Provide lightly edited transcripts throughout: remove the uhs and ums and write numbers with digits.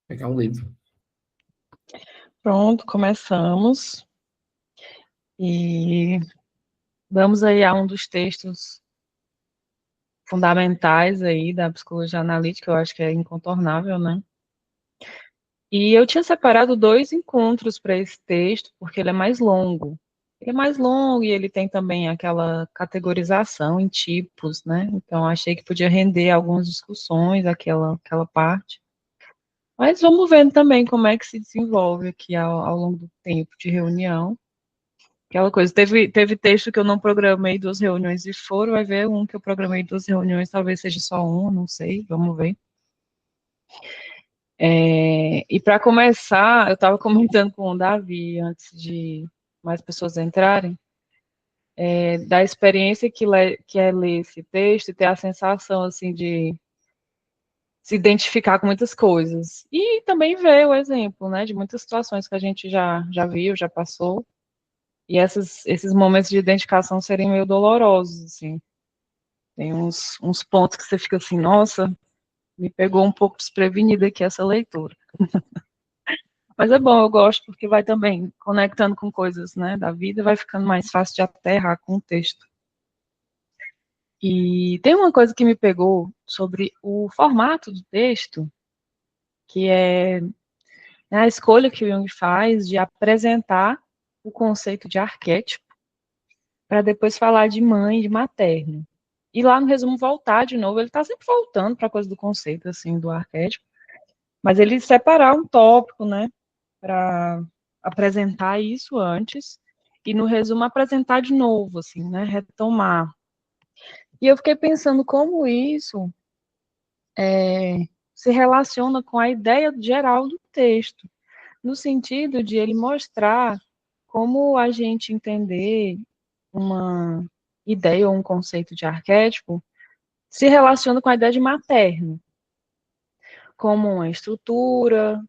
Pegar um livro. Pronto, começamos. E vamos aí a um dos textos fundamentais aí da psicologia analítica, eu acho que é incontornável, né? E eu tinha separado dois encontros para esse texto, porque ele é mais longo. Ele é mais longo e ele tem também aquela categorização em tipos, né? Então, achei que podia render algumas discussões, aquela parte. Mas vamos vendo também como é que se desenvolve aqui ao longo do tempo de reunião. Aquela coisa, teve texto que eu não programei 2 reuniões e foram, vai ver um que eu programei 2 reuniões, talvez seja só uma, não sei, vamos ver. E para começar, eu estava comentando com o Davi, antes de mais pessoas entrarem, da experiência que é ler esse texto e ter a sensação, assim, de se identificar com muitas coisas. E também ver o exemplo, né, de muitas situações que a gente já viu, já passou, e esses momentos de identificação serem meio dolorosos, assim. Tem uns pontos que você fica assim, nossa, me pegou um pouco desprevenida aqui essa leitura. Mas é bom, eu gosto, porque vai também conectando com coisas, né, da vida, vai ficando mais fácil de aterrar com o texto. E tem uma coisa que me pegou sobre o formato do texto, que é, né, a escolha que o Jung faz de apresentar o conceito de arquétipo, para depois falar de mãe, de materno. E lá no resumo voltar de novo, ele está sempre voltando para a coisa do conceito, assim, do arquétipo, mas ele separar um tópico, né, para apresentar isso antes, e no resumo apresentar de novo, assim, né, retomar. E eu fiquei pensando como isso se relaciona com a ideia geral do texto, no sentido de ele mostrar como a gente entender uma ideia ou um conceito de arquétipo se relaciona com a ideia de materno, como uma estrutura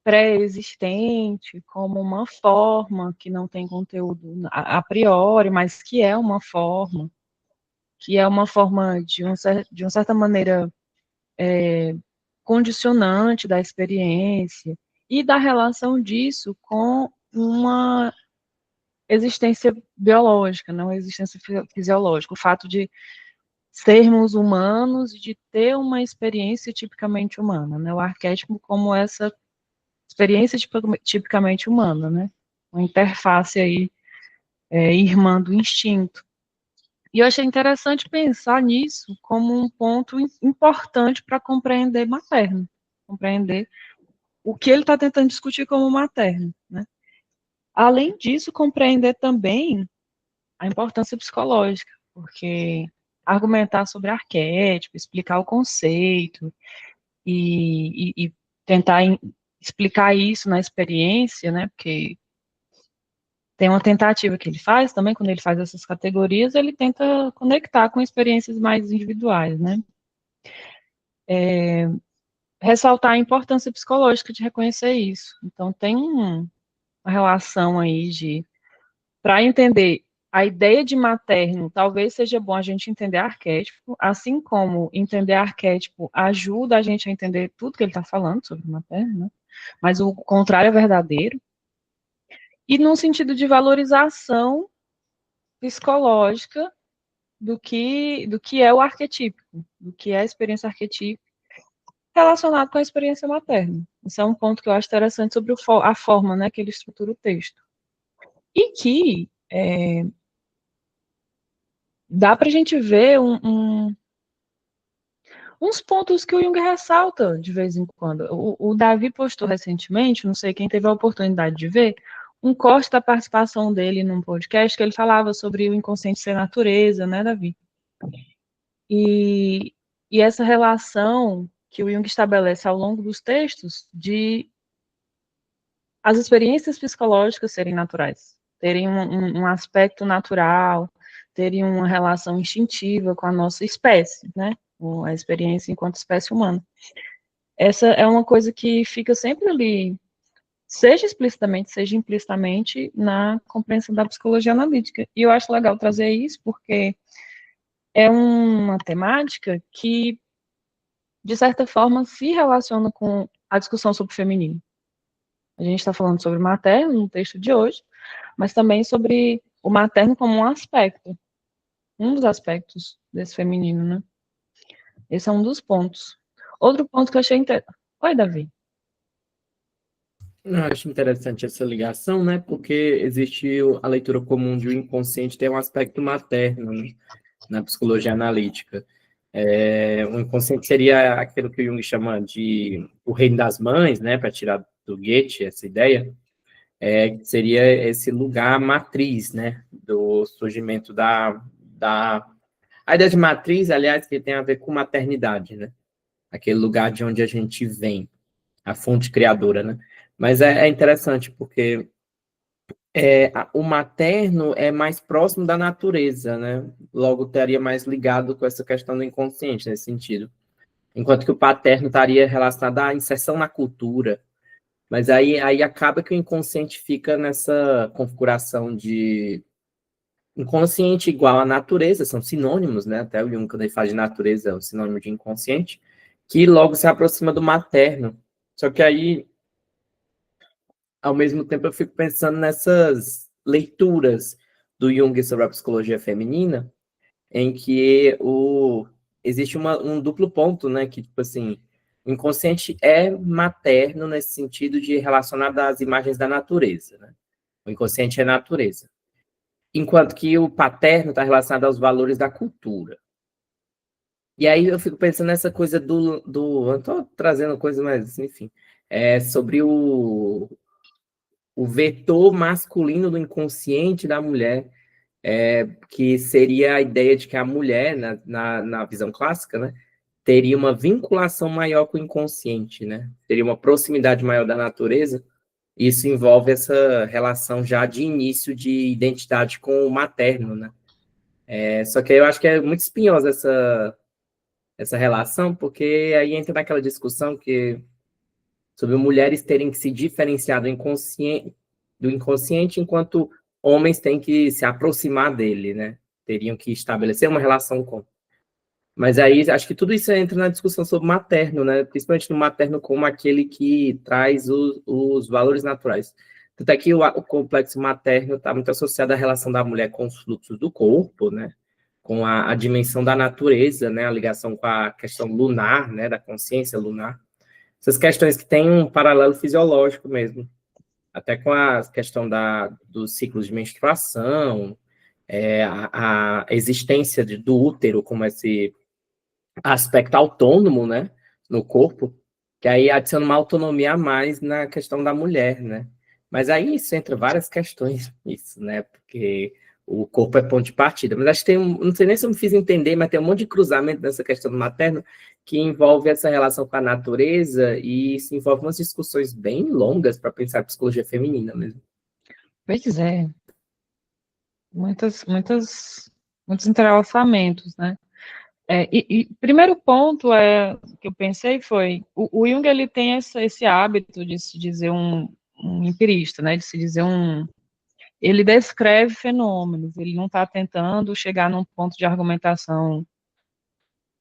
pré-existente, como uma forma que não tem conteúdo a priori, mas que é uma forma de uma certa maneira condicionante da experiência, e da relação disso com uma existência biológica, não existência fisiológica, o fato de sermos humanos e de ter uma experiência tipicamente humana, né? O arquétipo como essa experiência tipicamente humana, né? Uma interface aí, irmã do instinto. E eu achei interessante pensar nisso como um ponto importante para compreender materno, compreender o que ele está tentando discutir como materno, né? Além disso, compreender também a importância psicológica, porque argumentar sobre arquétipo, explicar o conceito e tentar explicar isso na experiência, né? Porque tem uma tentativa que ele faz também, quando ele faz essas categorias, ele tenta conectar com experiências mais individuais, né? Ressaltar a importância psicológica de reconhecer isso. Então, tem uma relação aí de, para entender a ideia de materno, talvez seja bom a gente entender arquétipo, assim como entender arquétipo ajuda a gente a entender tudo que ele está falando sobre materno, né? Mas o contrário é verdadeiro. E num sentido de valorização psicológica do que é o arquetípico, do que é a experiência arquetípica relacionado com a experiência materna. Isso é um ponto que eu acho interessante sobre a forma, né, que ele estrutura o texto. E que dá para a gente ver uns pontos que o Jung ressalta de vez em quando. O Davi postou recentemente, não sei quem teve a oportunidade de ver, um corte da participação dele num podcast que ele falava sobre o inconsciente ser natureza, né, Davi? E, e essa relação que o Jung estabelece ao longo dos textos de as experiências psicológicas serem naturais, terem um aspecto natural, terem uma relação instintiva com a nossa espécie, né? A experiência enquanto espécie humana. Essa é uma coisa que fica sempre ali, seja explicitamente, seja implicitamente, na compreensão da psicologia analítica. E eu acho legal trazer isso, porque é uma temática que, de certa forma, se relaciona com a discussão sobre o feminino. A gente está falando sobre materno no texto de hoje, mas também sobre o materno como um dos aspectos desse feminino, né? Esse é um dos pontos. Outro ponto que eu achei interessante. Oi, Davi. Eu acho interessante essa ligação, né? Porque existe a leitura comum de o inconsciente tem um aspecto materno, né? Na psicologia analítica. O inconsciente seria aquilo que o Jung chama de o reino das mães, né? Para tirar do Goethe essa ideia, seria esse lugar matriz, né? Do surgimento da... A ideia de matriz, aliás, que tem a ver com maternidade, né? Aquele lugar de onde a gente vem, a fonte criadora, né? Mas é interessante, porque o materno é mais próximo da natureza, né? Logo, estaria mais ligado com essa questão do inconsciente, nesse sentido. Enquanto que o paterno estaria relacionado à inserção na cultura. Mas aí acaba que o inconsciente fica nessa configuração de inconsciente igual à natureza, são sinônimos, né? Até o Jung, quando ele fala de natureza, é um sinônimo de inconsciente, que logo se aproxima do materno. Só que aí, ao mesmo tempo, eu fico pensando nessas leituras do Jung sobre a psicologia feminina, em que existe um duplo ponto, né? Que, tipo assim, o inconsciente é materno nesse sentido de relacionado às imagens da natureza, né? O inconsciente é natureza. Enquanto que o paterno está relacionado aos valores da cultura. E aí eu fico pensando nessa coisa eu estou trazendo coisa, mas enfim, sobre o vetor masculino do inconsciente da mulher, que seria a ideia de que a mulher, na visão clássica, né, teria uma vinculação maior com o inconsciente, né? Teria uma proximidade maior da natureza. Isso envolve essa relação já de início de identidade com o materno, né? Só que eu acho que é muito espinhosa essa relação, porque aí entra naquela discussão sobre mulheres terem que se diferenciar do inconsciente, enquanto homens têm que se aproximar dele, né? Teriam que estabelecer uma relação com. Mas aí acho que tudo isso entra na discussão sobre materno, né? Principalmente no materno como aquele que traz os valores naturais. Tanto é que o complexo materno está muito associado à relação da mulher com os fluxos do corpo, né? Com a dimensão da natureza, né? A ligação com a questão lunar, né? Da consciência lunar. Essas questões que têm um paralelo fisiológico mesmo, até com a questão dos ciclos de menstruação, a existência do útero como esse aspecto autônomo, né, no corpo, que aí adiciona uma autonomia a mais na questão da mulher, né? Mas aí isso entra várias questões, isso, né? Porque o corpo é ponto de partida. Mas acho que não sei nem se eu me fiz entender, mas tem um monte de cruzamento nessa questão do materno que envolve essa relação com a natureza e se envolve umas discussões bem longas para pensar a psicologia feminina mesmo. Pois é. Muitos entrelaçamentos, né? Primeiro ponto que eu pensei foi, o Jung, ele tem esse hábito de se dizer um empirista, né, de se dizer ele descreve fenômenos, ele não está tentando chegar num ponto de argumentação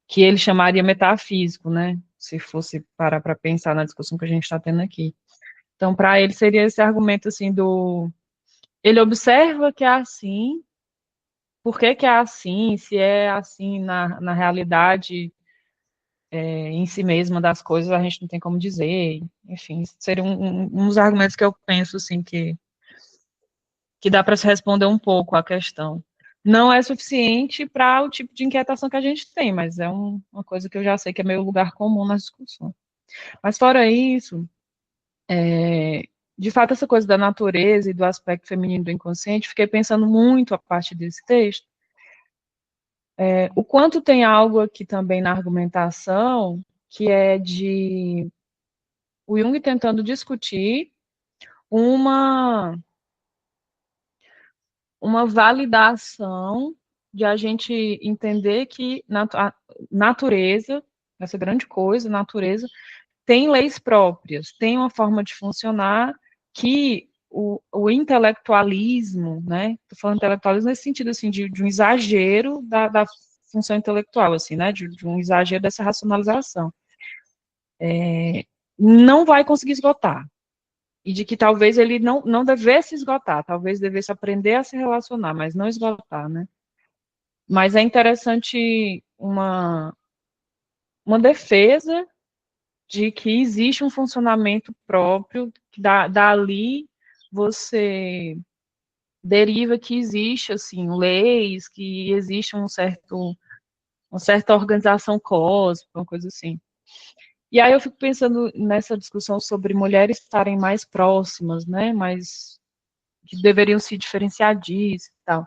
que ele chamaria metafísico, né, se fosse parar para pensar na discussão que a gente está tendo aqui. Então, para ele seria esse argumento, assim, ele observa que é assim, por que que é assim, se é assim na realidade em si mesma das coisas, a gente não tem como dizer, enfim, seria um dos argumentos que eu penso, assim, que dá para se responder um pouco a questão. Não é suficiente para o tipo de inquietação que a gente tem, mas é uma coisa que eu já sei que é meio lugar comum nas discussões. Mas fora isso, de fato, essa coisa da natureza e do aspecto feminino do inconsciente, fiquei pensando muito a partir desse texto, o quanto tem algo aqui também na argumentação que é de o Jung tentando discutir uma, uma validação de a gente entender que a natureza, essa grande coisa, natureza, tem leis próprias, tem uma forma de funcionar que o intelectualismo, né? Estou falando intelectualismo nesse sentido assim de um exagero da função intelectual, assim, né? De um exagero dessa racionalização. não vai conseguir esgotar. E de que talvez ele não devesse esgotar, talvez devesse aprender a se relacionar, mas não esgotar, né? Mas é interessante uma defesa de que existe um funcionamento próprio, que dali você deriva que existe, assim, leis, que existe uma certa organização cósmica, uma coisa assim. E aí eu fico pensando nessa discussão sobre mulheres estarem mais próximas, né, mais, que deveriam se diferenciar disso e tal.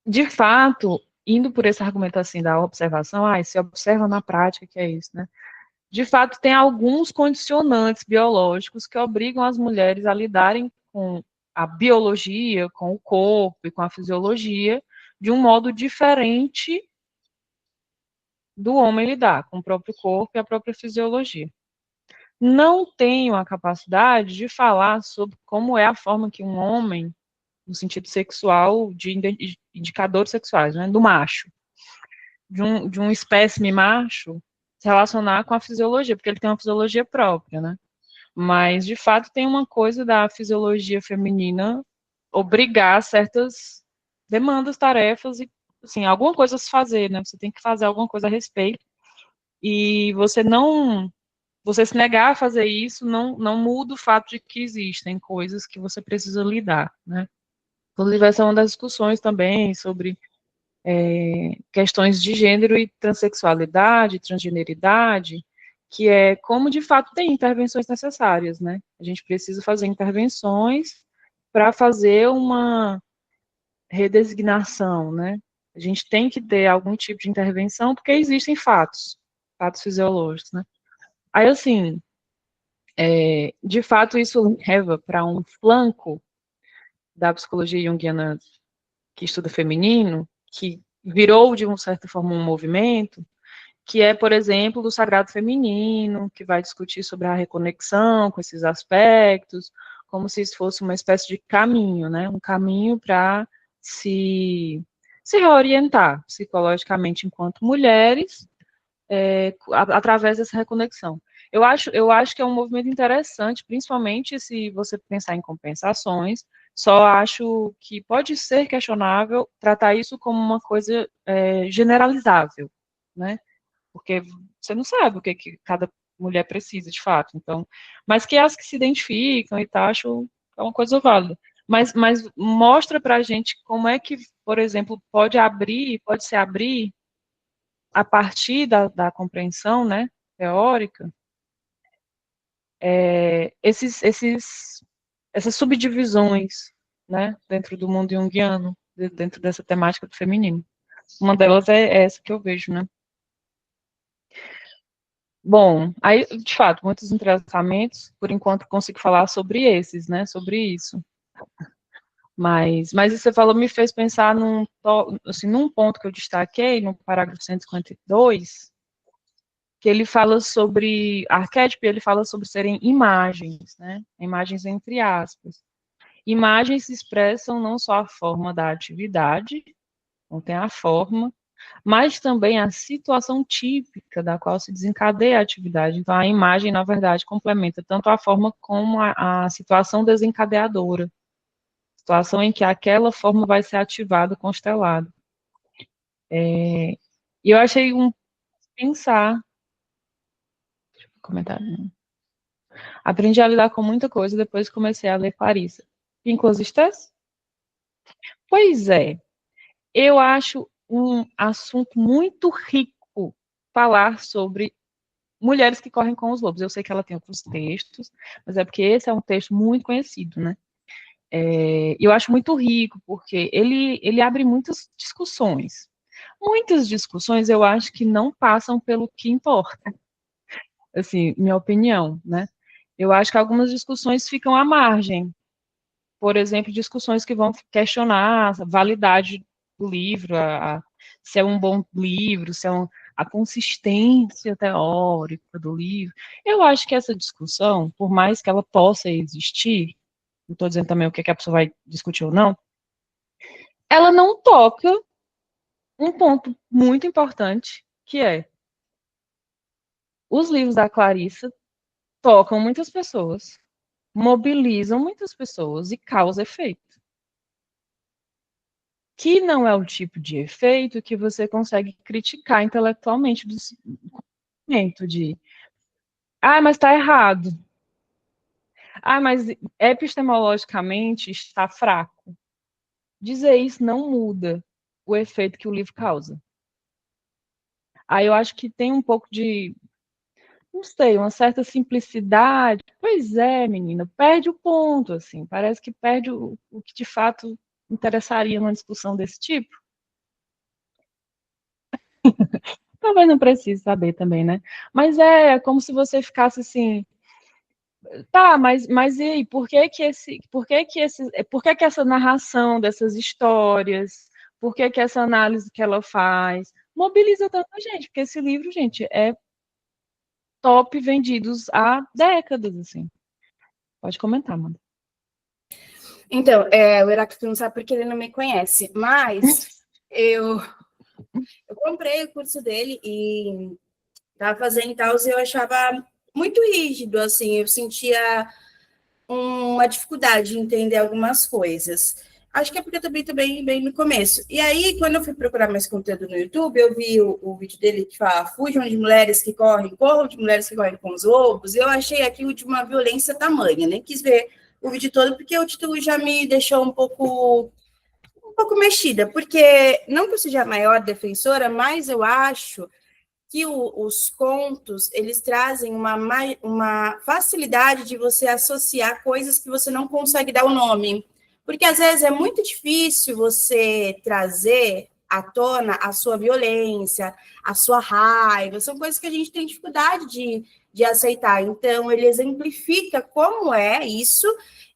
De fato, indo por esse argumento assim da observação, se observa na prática, que é isso, né? De fato, tem alguns condicionantes biológicos que obrigam as mulheres a lidarem com a biologia, com o corpo e com a fisiologia de um modo diferente do homem lidar com o próprio corpo e a própria fisiologia. Não tenho a capacidade de falar sobre como é a forma que um homem, no sentido sexual, de indicadores sexuais, né, do macho, de um espécime macho, se relacionar com a fisiologia, porque ele tem uma fisiologia própria, né? Mas, de fato, tem uma coisa da fisiologia feminina obrigar certas demandas, tarefas e, assim, alguma coisa a se fazer, né? Você tem que fazer alguma coisa a respeito. E você se negar a fazer isso não muda o fato de que existem coisas que você precisa lidar, né? Inclusive, essa é uma das discussões também sobre questões de gênero e transexualidade, transgeneridade, que é como de fato tem intervenções necessárias, né? A gente precisa fazer intervenções para fazer uma redesignação, né? A gente tem que ter algum tipo de intervenção porque existem fatos fisiológicos, né? Aí, assim, de fato, isso leva para um flanco da psicologia junguiana que estuda feminino, que virou, de uma certa forma, um movimento, que é, por exemplo, do sagrado feminino, que vai discutir sobre a reconexão com esses aspectos, como se isso fosse uma espécie de caminho, né? Um caminho para se reorientar psicologicamente enquanto mulheres, através dessa reconexão. Eu acho que é um movimento interessante, principalmente se você pensar em compensações. Só acho que pode ser questionável tratar isso como uma coisa generalizável, né? Porque você não sabe o que cada mulher precisa de fato. Então, mas que as que se identificam e tal, acho que é uma coisa válida. Mas mostra para a gente como é que, por exemplo, pode se abrir a partir da compreensão, né, teórica, essas subdivisões, né, dentro do mundo junguiano, dentro dessa temática do feminino. Uma delas é essa que eu vejo, né. Bom, aí, de fato, muitos entrelaçamentos, por enquanto consigo falar sobre esses, né, sobre isso. Mas isso que você falou me fez pensar num ponto que eu destaquei, no parágrafo 152, que ele fala sobre arquétipo, ele fala sobre serem imagens, né? Imagens entre aspas. Imagens expressam não só a forma da atividade, não tem a forma, mas também a situação típica da qual se desencadeia a atividade. Então, a imagem, na verdade, complementa tanto a forma como a situação desencadeadora, situação em que aquela forma vai ser ativada, constelada. E eu achei pensar, comentário. Aprendi a lidar com muita coisa depois que comecei a ler Clarissa. Inconsistência? Pois é. Eu acho um assunto muito rico falar sobre mulheres que correm com os lobos. Eu sei que ela tem outros textos, mas é porque esse é um texto muito conhecido, né? Eu acho muito rico, porque ele abre muitas discussões. Muitas discussões eu acho que não passam pelo que importa. Assim, minha opinião, né? Eu acho que algumas discussões ficam à margem. Por exemplo, discussões que vão questionar a validade do livro, se é um bom livro, se é a consistência teórica do livro. Eu acho que essa discussão, por mais que ela possa existir, não estou dizendo também o que a pessoa vai discutir ou não, ela não toca um ponto muito importante, que é os livros da Clarissa tocam muitas pessoas, mobilizam muitas pessoas e causam efeito. Que não é o tipo de efeito que você consegue criticar intelectualmente do momento de mas está errado. Mas epistemologicamente está fraco. Dizer isso não muda o efeito que o livro causa. Aí eu acho que tem um pouco de, não sei, uma certa simplicidade. Pois é, menina, perde o ponto, assim. Parece que perde o que de fato interessaria numa discussão desse tipo. Talvez não precise saber também, né? Mas é como se você ficasse assim, tá, mas e aí, por que que essa narração dessas histórias, por que que essa análise que ela faz mobiliza tanta gente? Porque esse livro, gente, é top vendidos há décadas, assim. Pode comentar, mano. Então, o Heráclito não sabe porque ele não me conhece, mas eu comprei o curso dele e estava fazendo e tal, e eu achava muito rígido, assim, eu sentia uma dificuldade de entender algumas coisas. Acho que é porque eu também estou bem no começo. E aí, quando eu fui procurar mais conteúdo no YouTube, eu vi o vídeo dele que fala fujam de mulheres que correm, corram de mulheres que correm com os lobos, e eu achei aquilo de uma violência tamanha, nem quis ver o vídeo todo, porque o título já me deixou um pouco mexida, porque não que eu seja a maior defensora, mas eu acho que os contos, eles trazem uma facilidade de você associar coisas que você não consegue dar o nome. Porque, às vezes, é muito difícil você trazer à tona a sua violência, a sua raiva, são coisas que a gente tem dificuldade de aceitar. Então, ele exemplifica como é isso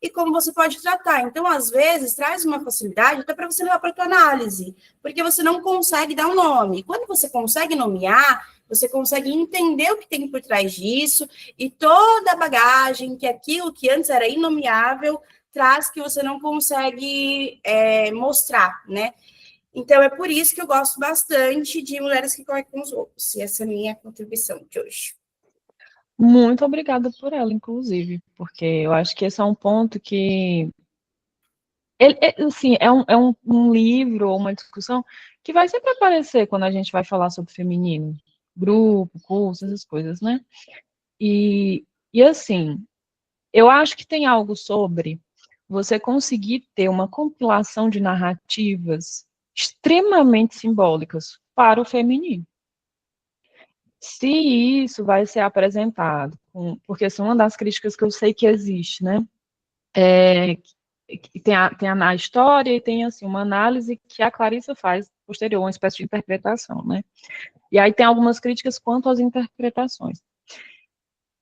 e como você pode tratar. Então, às vezes, traz uma facilidade até para você levar para a tua análise, porque você não consegue dar um nome. Quando você consegue nomear, você consegue entender o que tem por trás disso e toda a bagagem que aquilo que antes era inomeável traz que você não consegue mostrar, né? Então, é por isso que eu gosto bastante de Mulheres que Correm com os Lobos. E essa é a minha contribuição de hoje. Muito obrigada por ela, inclusive, porque eu acho que esse é um ponto que assim, um livro ou uma discussão que vai sempre aparecer quando a gente vai falar sobre feminino, grupo, curso, essas coisas, né? E assim, eu acho que tem algo sobre você conseguir ter uma compilação de narrativas extremamente simbólicas para o feminino. Se isso vai ser apresentado, porque assim, uma das críticas que eu sei que existe, né? Tem a história e tem assim, uma análise que a Clarissa faz posterior, uma espécie de interpretação, né? E aí tem algumas críticas quanto às interpretações.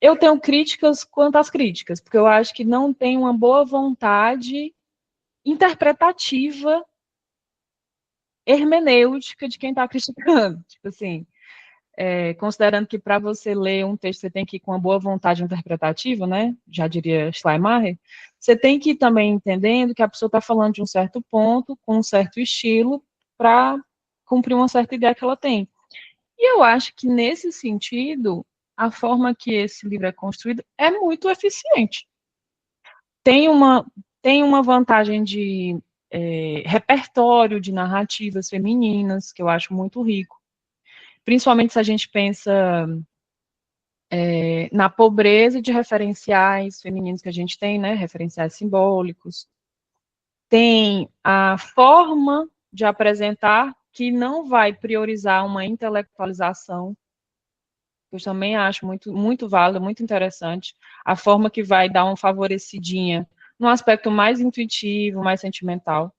Eu tenho críticas quanto às críticas, porque eu acho que não tem uma boa vontade interpretativa hermenêutica de quem está criticando. Tipo assim, considerando que para você ler um texto você tem que ir com uma boa vontade interpretativa, né? Já diria Schleiermacher, você tem que ir também entendendo que a pessoa está falando de um certo ponto, com um certo estilo, para cumprir uma certa ideia que ela tem. E eu acho que, nesse sentido, a forma que esse livro é construído é muito eficiente. Tem uma vantagem de repertório de narrativas femininas, que eu acho muito rico. Principalmente se a gente pensa na pobreza de referenciais femininos que a gente tem, né? Referenciais simbólicos. Tem a forma de apresentar que não vai priorizar uma intelectualização, que eu também acho muito válida, muito interessante, a forma que vai dar uma favorecidinha num aspecto mais intuitivo, mais sentimental.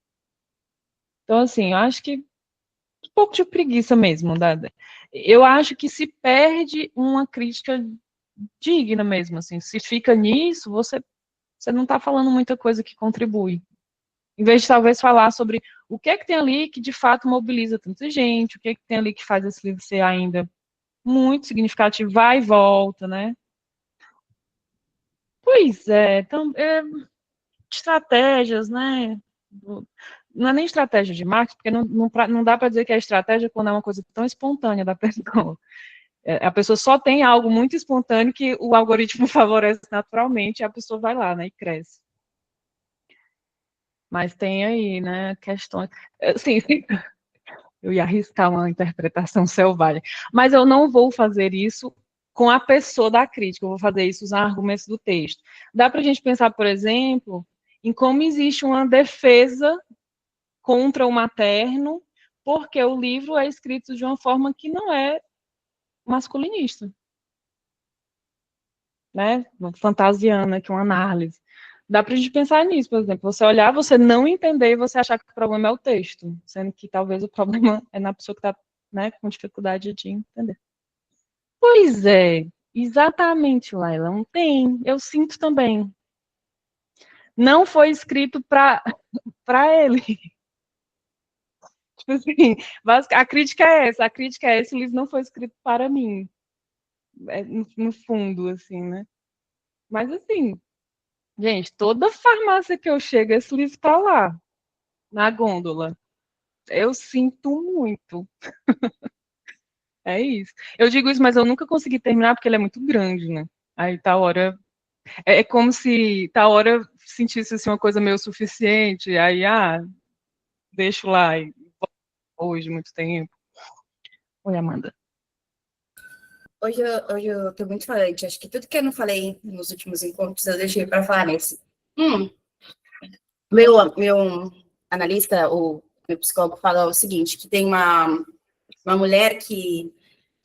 Então, assim, eu acho que um pouco de preguiça mesmo. Eu acho que se perde uma crítica digna mesmo, assim, se fica nisso, você não está falando muita coisa que contribui. Em vez de talvez falar sobre o que é que tem ali que de fato mobiliza tanta gente, o que é que tem ali que faz esse livro ser ainda muito significativo, vai e volta, né? Pois é, então, estratégias, né? Não é nem estratégia de marketing, porque não dá para dizer que é estratégia quando é uma coisa tão espontânea da pessoa. A pessoa só tem algo muito espontâneo que o algoritmo favorece naturalmente, e a pessoa vai lá, né, e cresce. Mas tem aí, né, questões... Sim, eu ia arriscar uma interpretação selvagem, mas eu não vou fazer isso com a pessoa da crítica, eu vou fazer isso usando argumentos do texto. Dá para a gente pensar, por exemplo, em como existe uma defesa contra o materno, porque o livro é escrito de uma forma que não é masculinista, né? Fantasiana, aqui uma análise. Dá para a gente pensar nisso, por exemplo, você olhar, você não entender e você achar que o problema é o texto, sendo que talvez o problema é na pessoa que está, né, com dificuldade de entender. Pois é, exatamente, Laila, não tem, eu sinto também. Não foi escrito para ele. Tipo assim, a crítica é essa, esse livro não foi escrito para mim, no fundo, assim, né? Mas assim, gente, toda farmácia que eu chego, esse livro tá lá, na gôndola. Eu sinto muito. É isso. Eu digo isso, mas eu nunca consegui terminar porque ele é muito grande, né? Aí tá hora. É como se tá hora sentisse assim, uma coisa meio suficiente, aí, deixo lá, e hoje, muito tempo. Oi, Amanda. Hoje eu tô muito falante. Acho que tudo que eu não falei nos últimos encontros, eu deixei para falar nesse. Meu analista, o meu psicólogo, fala o seguinte, que tem uma mulher que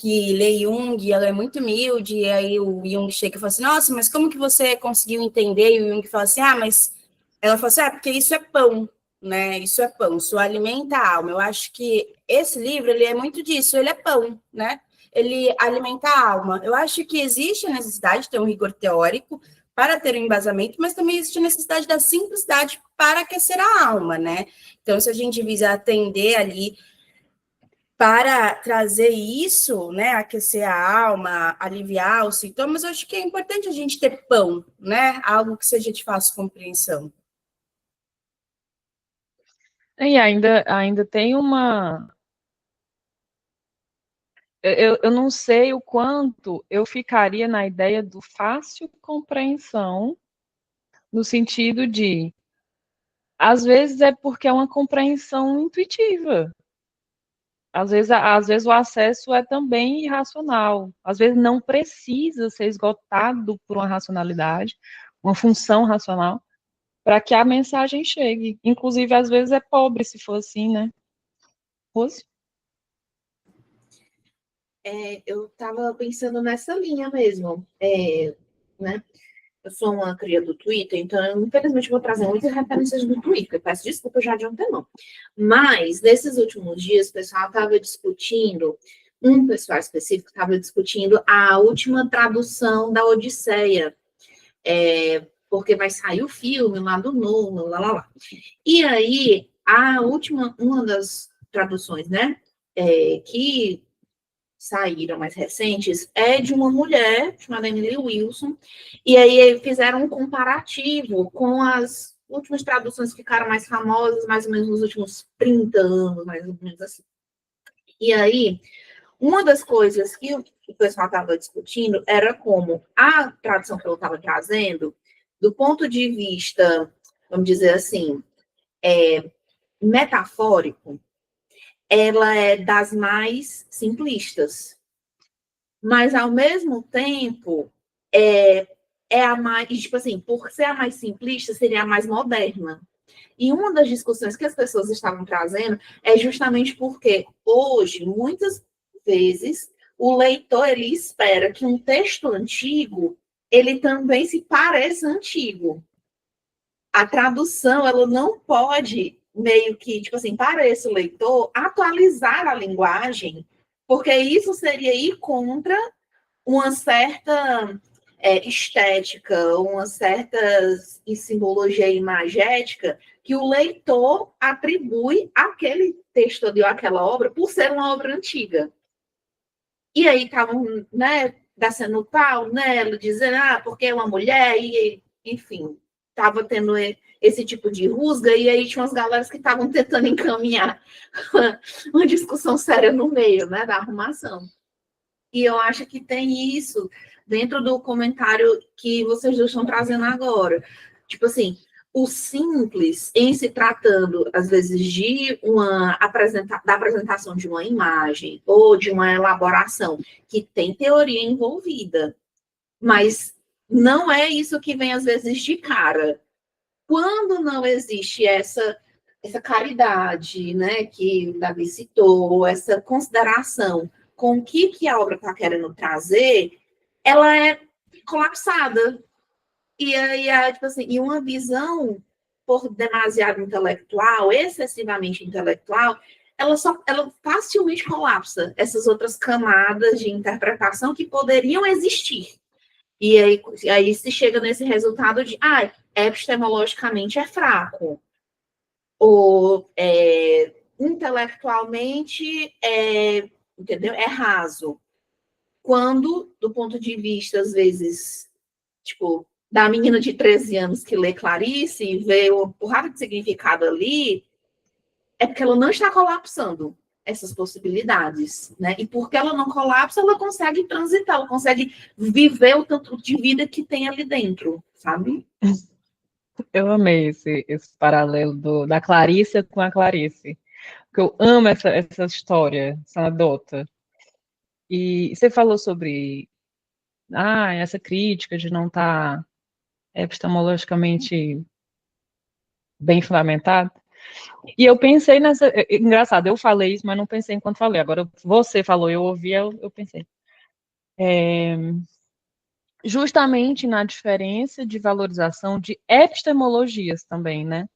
lê Jung, e ela é muito humilde, e aí o Jung chega e fala assim, nossa, mas como que você conseguiu entender? E o Jung fala assim, mas... Ela fala assim, porque isso é pão, né? Isso é pão, isso alimenta a alma. Eu acho que esse livro, ele é muito disso, ele é pão, né? Ele alimenta a alma. Eu acho que existe a necessidade de ter um rigor teórico para ter um embasamento, mas também existe a necessidade da simplicidade para aquecer a alma, né? Então, se a gente visa atender ali para trazer isso, né, aquecer a alma, aliviar os sintomas, eu acho que é importante a gente ter pão, né? Algo que seja de fácil compreensão. E ainda tem uma... Eu não sei o quanto eu ficaria na ideia do fácil compreensão, no sentido de, às vezes é porque é uma compreensão intuitiva. Às vezes o acesso é também irracional. Às vezes não precisa ser esgotado por uma racionalidade, uma função racional, para que a mensagem chegue. Inclusive, às vezes é pobre, se for assim, né? Rose? Eu estava pensando nessa linha mesmo, né? Eu sou uma cria do Twitter, então eu, infelizmente, vou trazer muitas referências do Twitter. Peço desculpa já de antemão. Mas, nesses últimos dias, o pessoal estava discutindo, um pessoal específico estava discutindo a última tradução da Odisseia, porque vai sair o filme lá do nono, lá. E aí, uma das traduções, né, que saíram mais recentes, é de uma mulher chamada Emily Wilson, e aí fizeram um comparativo com as últimas traduções que ficaram mais famosas, mais ou menos nos últimos 30 anos, mais ou menos assim. E aí, uma das coisas que o pessoal estava discutindo era como a tradução que eu estava trazendo, do ponto de vista, vamos dizer assim, metafórico, ela é das mais simplistas. Mas, ao mesmo tempo, é a mais, tipo assim, por ser a mais simplista, seria a mais moderna. E uma das discussões que as pessoas estavam trazendo é justamente porque hoje, muitas vezes, o leitor, ele espera que um texto antigo, ele também se pareça antigo. A tradução, ela não pode meio que, tipo assim, para esse leitor, atualizar a linguagem, porque isso seria ir contra uma certa estética, uma certa simbologia imagética que o leitor atribui àquele texto ali, àquela obra, por ser uma obra antiga. E aí estavam, né, descendo pau nela, dizendo, porque é uma mulher, e enfim, estava tendo esse tipo de rusga, e aí tinha umas galeras que estavam tentando encaminhar uma discussão séria no meio, né, da arrumação. E eu acho que tem isso dentro do comentário que vocês dois estão trazendo agora. Tipo assim, o simples, em se tratando, às vezes, de da apresentação de uma imagem ou de uma elaboração que tem teoria envolvida, mas não é isso que vem, às vezes, de cara. Quando não existe essa caridade, né, que o Davi citou, essa consideração com o que a obra está querendo trazer, ela é colapsada. E aí, tipo assim, e uma visão por demasiado intelectual, excessivamente intelectual, ela facilmente colapsa essas outras camadas de interpretação que poderiam existir. E aí se chega nesse resultado de, epistemologicamente é fraco, ou intelectualmente entendeu? É raso. Quando, do ponto de vista, às vezes, tipo, da menina de 13 anos que lê Clarice e vê uma porrada de significado ali, é porque ela não está colapsando essas possibilidades, né? E porque ela não colapsa, ela consegue transitar, ela consegue viver o tanto de vida que tem ali dentro, sabe? Eu amei esse paralelo da Clarice com a Clarice, porque eu amo essa história, essa anedota. E você falou sobre essa crítica de não estar epistemologicamente bem fundamentado. E eu pensei nessa. Engraçado, eu falei isso, mas não pensei enquanto falei. Agora você falou, eu ouvi, eu pensei. Justamente na diferença de valorização de epistemologias também, né?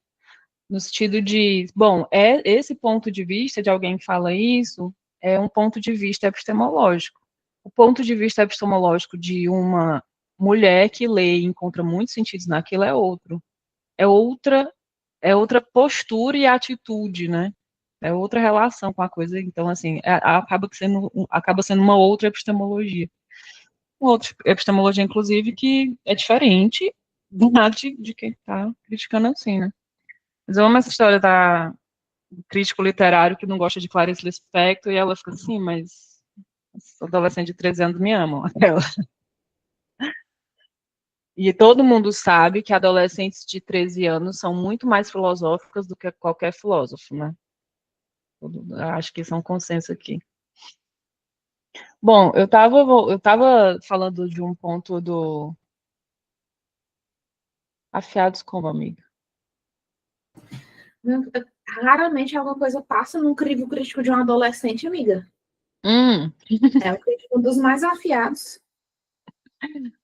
No sentido de, bom, esse ponto de vista de alguém que fala isso é um ponto de vista epistemológico. O ponto de vista epistemológico de uma mulher que lê e encontra muitos sentidos naquilo é outro. É outra postura e atitude, né? É outra relação com a coisa. Então, assim, acaba sendo uma outra epistemologia. Uma outra epistemologia, inclusive, que é diferente de quem está criticando assim, né? Mas eu amo essa história do crítico literário que não gosta de Clarice Lispector e ela fica assim, mas os adolescentes de 13 anos me amam. Ela. E todo mundo sabe que adolescentes de 13 anos são muito mais filosóficas do que qualquer filósofo, né? Acho que isso é um consenso aqui. Bom, eu tava falando de um ponto do Afiados como, amiga? Raramente alguma coisa passa num crivo crítico de um adolescente, amiga. É o crítico dos mais afiados.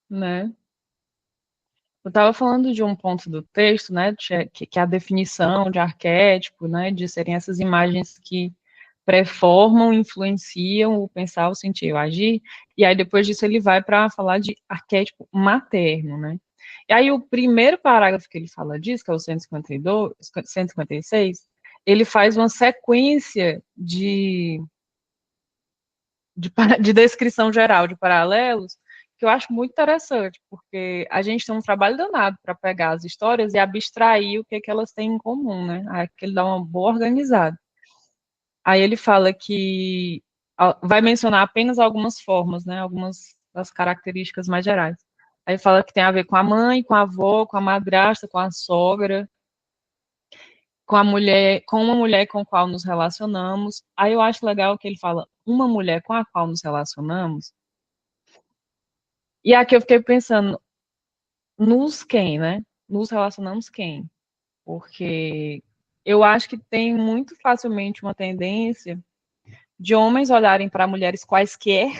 Né? Eu estava falando de um ponto do texto, né, que é a definição de arquétipo, né, de serem essas imagens que preformam, influenciam o pensar, o sentir, o agir, e aí depois disso ele vai para falar de arquétipo materno, né. E aí o primeiro parágrafo que ele fala disso, que é o 156, ele faz uma sequência de descrição geral de paralelos, que eu acho muito interessante, porque a gente tem um trabalho danado para pegar as histórias e abstrair o que elas têm em comum, né? Aí que ele dá uma boa organizada. Aí ele fala que vai mencionar apenas algumas formas, né? Algumas das características mais gerais. Aí fala que tem a ver com a mãe, com a avó, com a madrasta, com a sogra, com uma mulher com a qual nos relacionamos. Aí eu acho legal que ele fala uma mulher com a qual nos relacionamos. E aqui eu fiquei pensando, nos quem, né? Nos relacionamos quem? Porque eu acho que tem muito facilmente uma tendência de homens olharem para mulheres quaisquer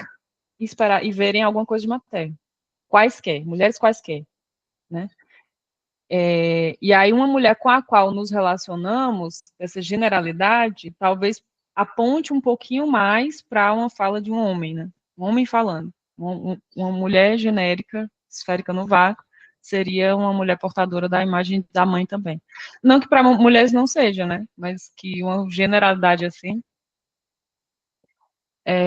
e verem alguma coisa de materno. Quaisquer, mulheres quaisquer, né? E aí uma mulher com a qual nos relacionamos, essa generalidade, talvez aponte um pouquinho mais para uma fala de um homem, né? Um homem falando. Uma mulher genérica, esférica no vácuo, seria uma mulher portadora da imagem da mãe também. Não que para mulheres não seja, né? Mas que uma generalidade assim.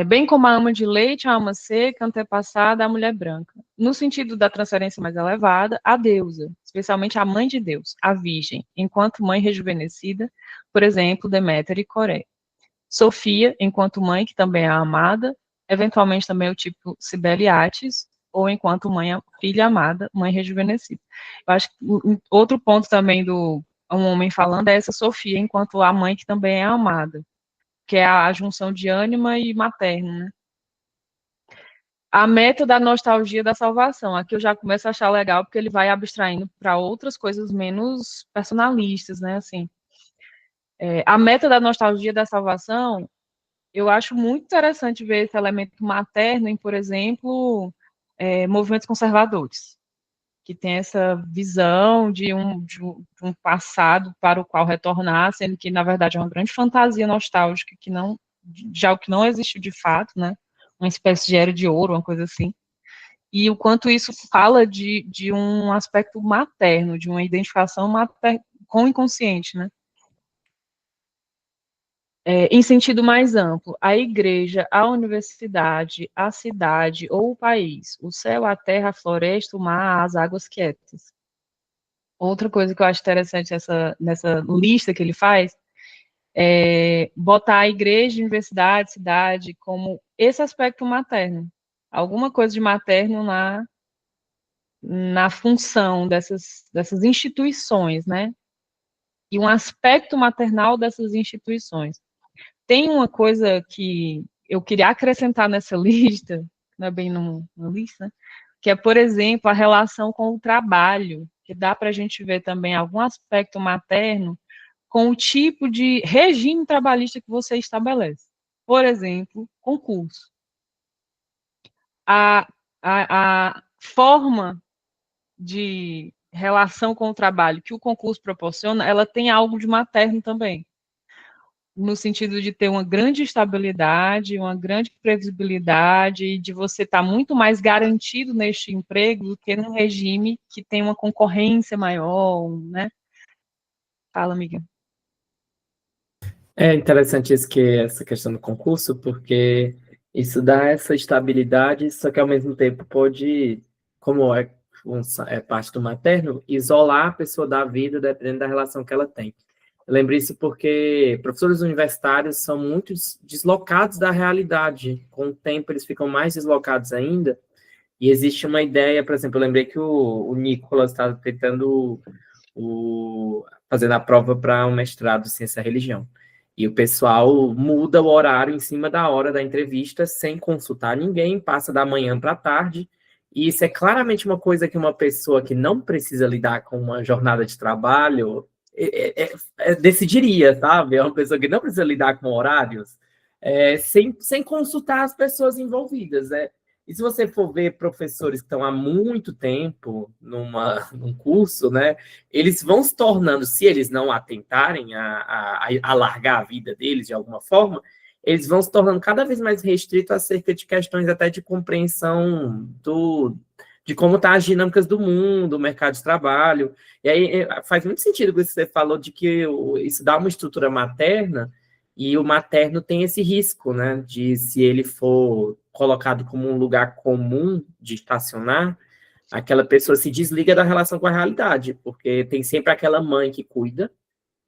Bem como a ama de leite, a alma seca, antepassada, a mulher branca. No sentido da transferência mais elevada, a deusa, especialmente a mãe de Deus, a virgem, enquanto mãe rejuvenescida, por exemplo, Deméter e Coré. Sofia, enquanto mãe, que também é a amada, eventualmente também o tipo Sibeliates, ou enquanto filha amada, mãe rejuvenescida. Eu acho que outro ponto também do um homem falando é essa Sofia, enquanto a mãe que também é amada, que é a junção de ânima e materno, né? A meta da nostalgia da salvação. Aqui eu já começo a achar legal, porque ele vai abstraindo para outras coisas menos personalistas, né? Assim, a meta da nostalgia da salvação, eu acho muito interessante ver esse elemento materno em, por exemplo, movimentos conservadores, que tem essa visão de um passado para o qual retornar, sendo que, na verdade, é uma grande fantasia nostálgica, que não, já o que não existe de fato, né? Uma espécie de era de ouro, uma coisa assim. E o quanto isso fala de um aspecto materno, de uma identificação com o inconsciente, né? Em sentido mais amplo, a igreja, a universidade, a cidade ou o país, o céu, a terra, a floresta, o mar, as águas quietas. Outra coisa que eu acho interessante nessa lista que ele faz é botar a igreja, universidade, cidade como esse aspecto materno. Alguma coisa de materno na função dessas instituições, né? E um aspecto maternal dessas instituições. Tem uma coisa que eu queria acrescentar nessa lista, não é bem numa lista, né? Que é, por exemplo, a relação com o trabalho, que dá para a gente ver também algum aspecto materno com o tipo de regime trabalhista que você estabelece. Por exemplo, concurso. A forma de relação com o trabalho que o concurso proporciona, ela tem algo de materno também, no sentido de ter uma grande estabilidade, uma grande previsibilidade, de você estar muito mais garantido neste emprego do que num regime que tem uma concorrência maior, né? Fala, amiga. É interessante essa questão do concurso, porque isso dá essa estabilidade, só que ao mesmo tempo pode, como é parte do materno, isolar a pessoa da vida dependendo da relação que ela tem. Eu lembro isso porque professores universitários são muito deslocados da realidade. Com o tempo, eles ficam mais deslocados ainda. E existe uma ideia, por exemplo, eu lembrei que o Nicolas estava tentando fazendo a prova para um mestrado em ciência da religião. E o pessoal muda o horário em cima da hora da entrevista, sem consultar ninguém, passa da manhã para a tarde. E isso é claramente uma coisa que uma pessoa que não precisa lidar com uma jornada de trabalho decidiria, sabe? É uma pessoa que não precisa lidar com horários, sem consultar as pessoas envolvidas, né? E se você for ver professores que estão há muito tempo num curso, né, eles vão se tornando, se eles não atentarem a largar a vida deles de alguma forma, eles vão se tornando cada vez mais restritos acerca de questões até de compreensão de como estão as dinâmicas do mundo, do mercado de trabalho. E aí faz muito sentido o que você falou de que isso dá uma estrutura materna, e o materno tem esse risco, né, de se ele for colocado como um lugar comum de estacionar, aquela pessoa se desliga da relação com a realidade, porque tem sempre aquela mãe que cuida,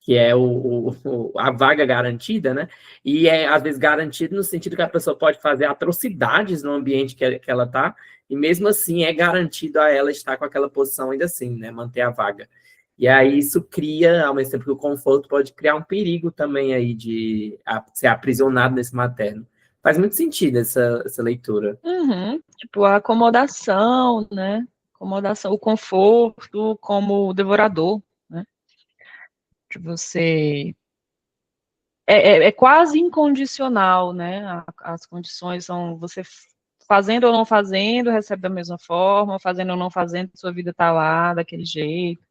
que é a vaga garantida, né? E é, às vezes, garantido no sentido que a pessoa pode fazer atrocidades no ambiente que ela está, e mesmo assim é garantido a ela estar com aquela posição ainda assim, né? Manter a vaga. E aí isso cria, ao mesmo tempo que o conforto pode criar um perigo também aí de ser aprisionado nesse materno. Faz muito sentido essa leitura. Uhum. Tipo, a acomodação, né? Acomodação, o conforto como devorador, né? De você... É quase incondicional, né? As condições são você fazendo ou não fazendo, recebe da mesma forma, fazendo ou não fazendo, sua vida tá lá, daquele jeito.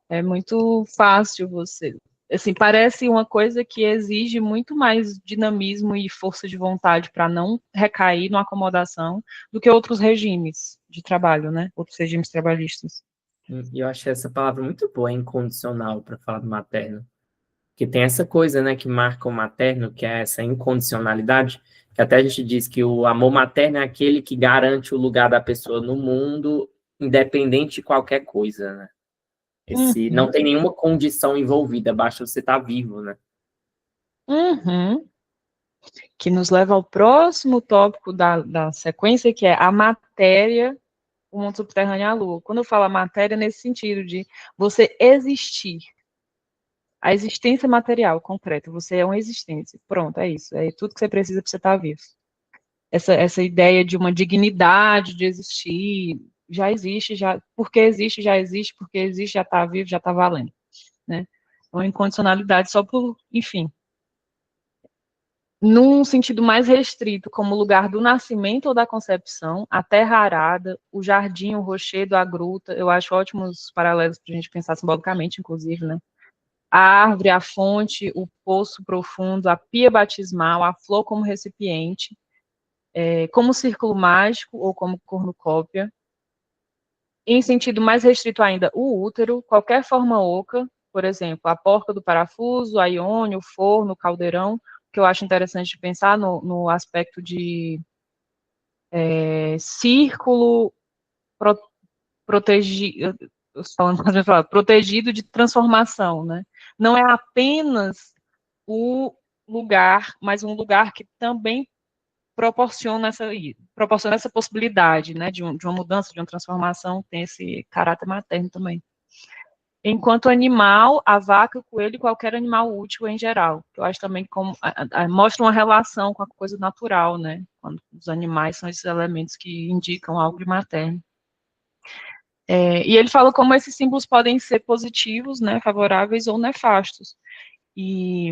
É muito fácil você... Assim, parece uma coisa que exige muito mais dinamismo e força de vontade para não recair numa acomodação do que outros regimes de trabalho, né? Outros regimes trabalhistas. E eu achei essa palavra muito boa, incondicional, para falar do materno. Que tem essa coisa, né, que marca o materno, que é essa incondicionalidade, que até a gente diz que o amor materno é aquele que garante o lugar da pessoa no mundo, independente de qualquer coisa, né? Não tem nenhuma condição envolvida, basta você estar vivo, né? Uhum. que nos leva ao próximo tópico da sequência, que é a matéria, o mundo subterrâneo e a Lua. Quando eu falo a matéria, nesse sentido de você existir, a existência material, concreta, você é uma existência, pronto, é isso, é tudo que você precisa para você estar vivo. Essa ideia de uma dignidade de existir, já existe, porque existe, já está vivo, já está valendo, né? Uma incondicionalidade só por, enfim, num sentido mais restrito, como lugar do nascimento ou da concepção, a terra arada, o jardim, o rochedo, a gruta, eu acho ótimos paralelos para a gente pensar simbolicamente, inclusive, né? A árvore, a fonte, o poço profundo, a pia batismal, a flor como recipiente, como círculo mágico ou como cornucópia. Em sentido mais restrito ainda, o útero, qualquer forma oca, por exemplo, a porca do parafuso, a iônio, o forno, o caldeirão, que eu acho interessante de pensar no aspecto de círculo protegido de transformação, né? Não é apenas o lugar, mas um lugar que também proporciona essa possibilidade, né, de uma mudança, de uma transformação, tem esse caráter materno também. Enquanto animal, a vaca, o coelho e qualquer animal útil em geral. Eu acho também como mostra uma relação com a coisa natural, né? Quando os animais são esses elementos que indicam algo de materno. E ele fala como esses símbolos podem ser positivos, né, favoráveis ou nefastos. E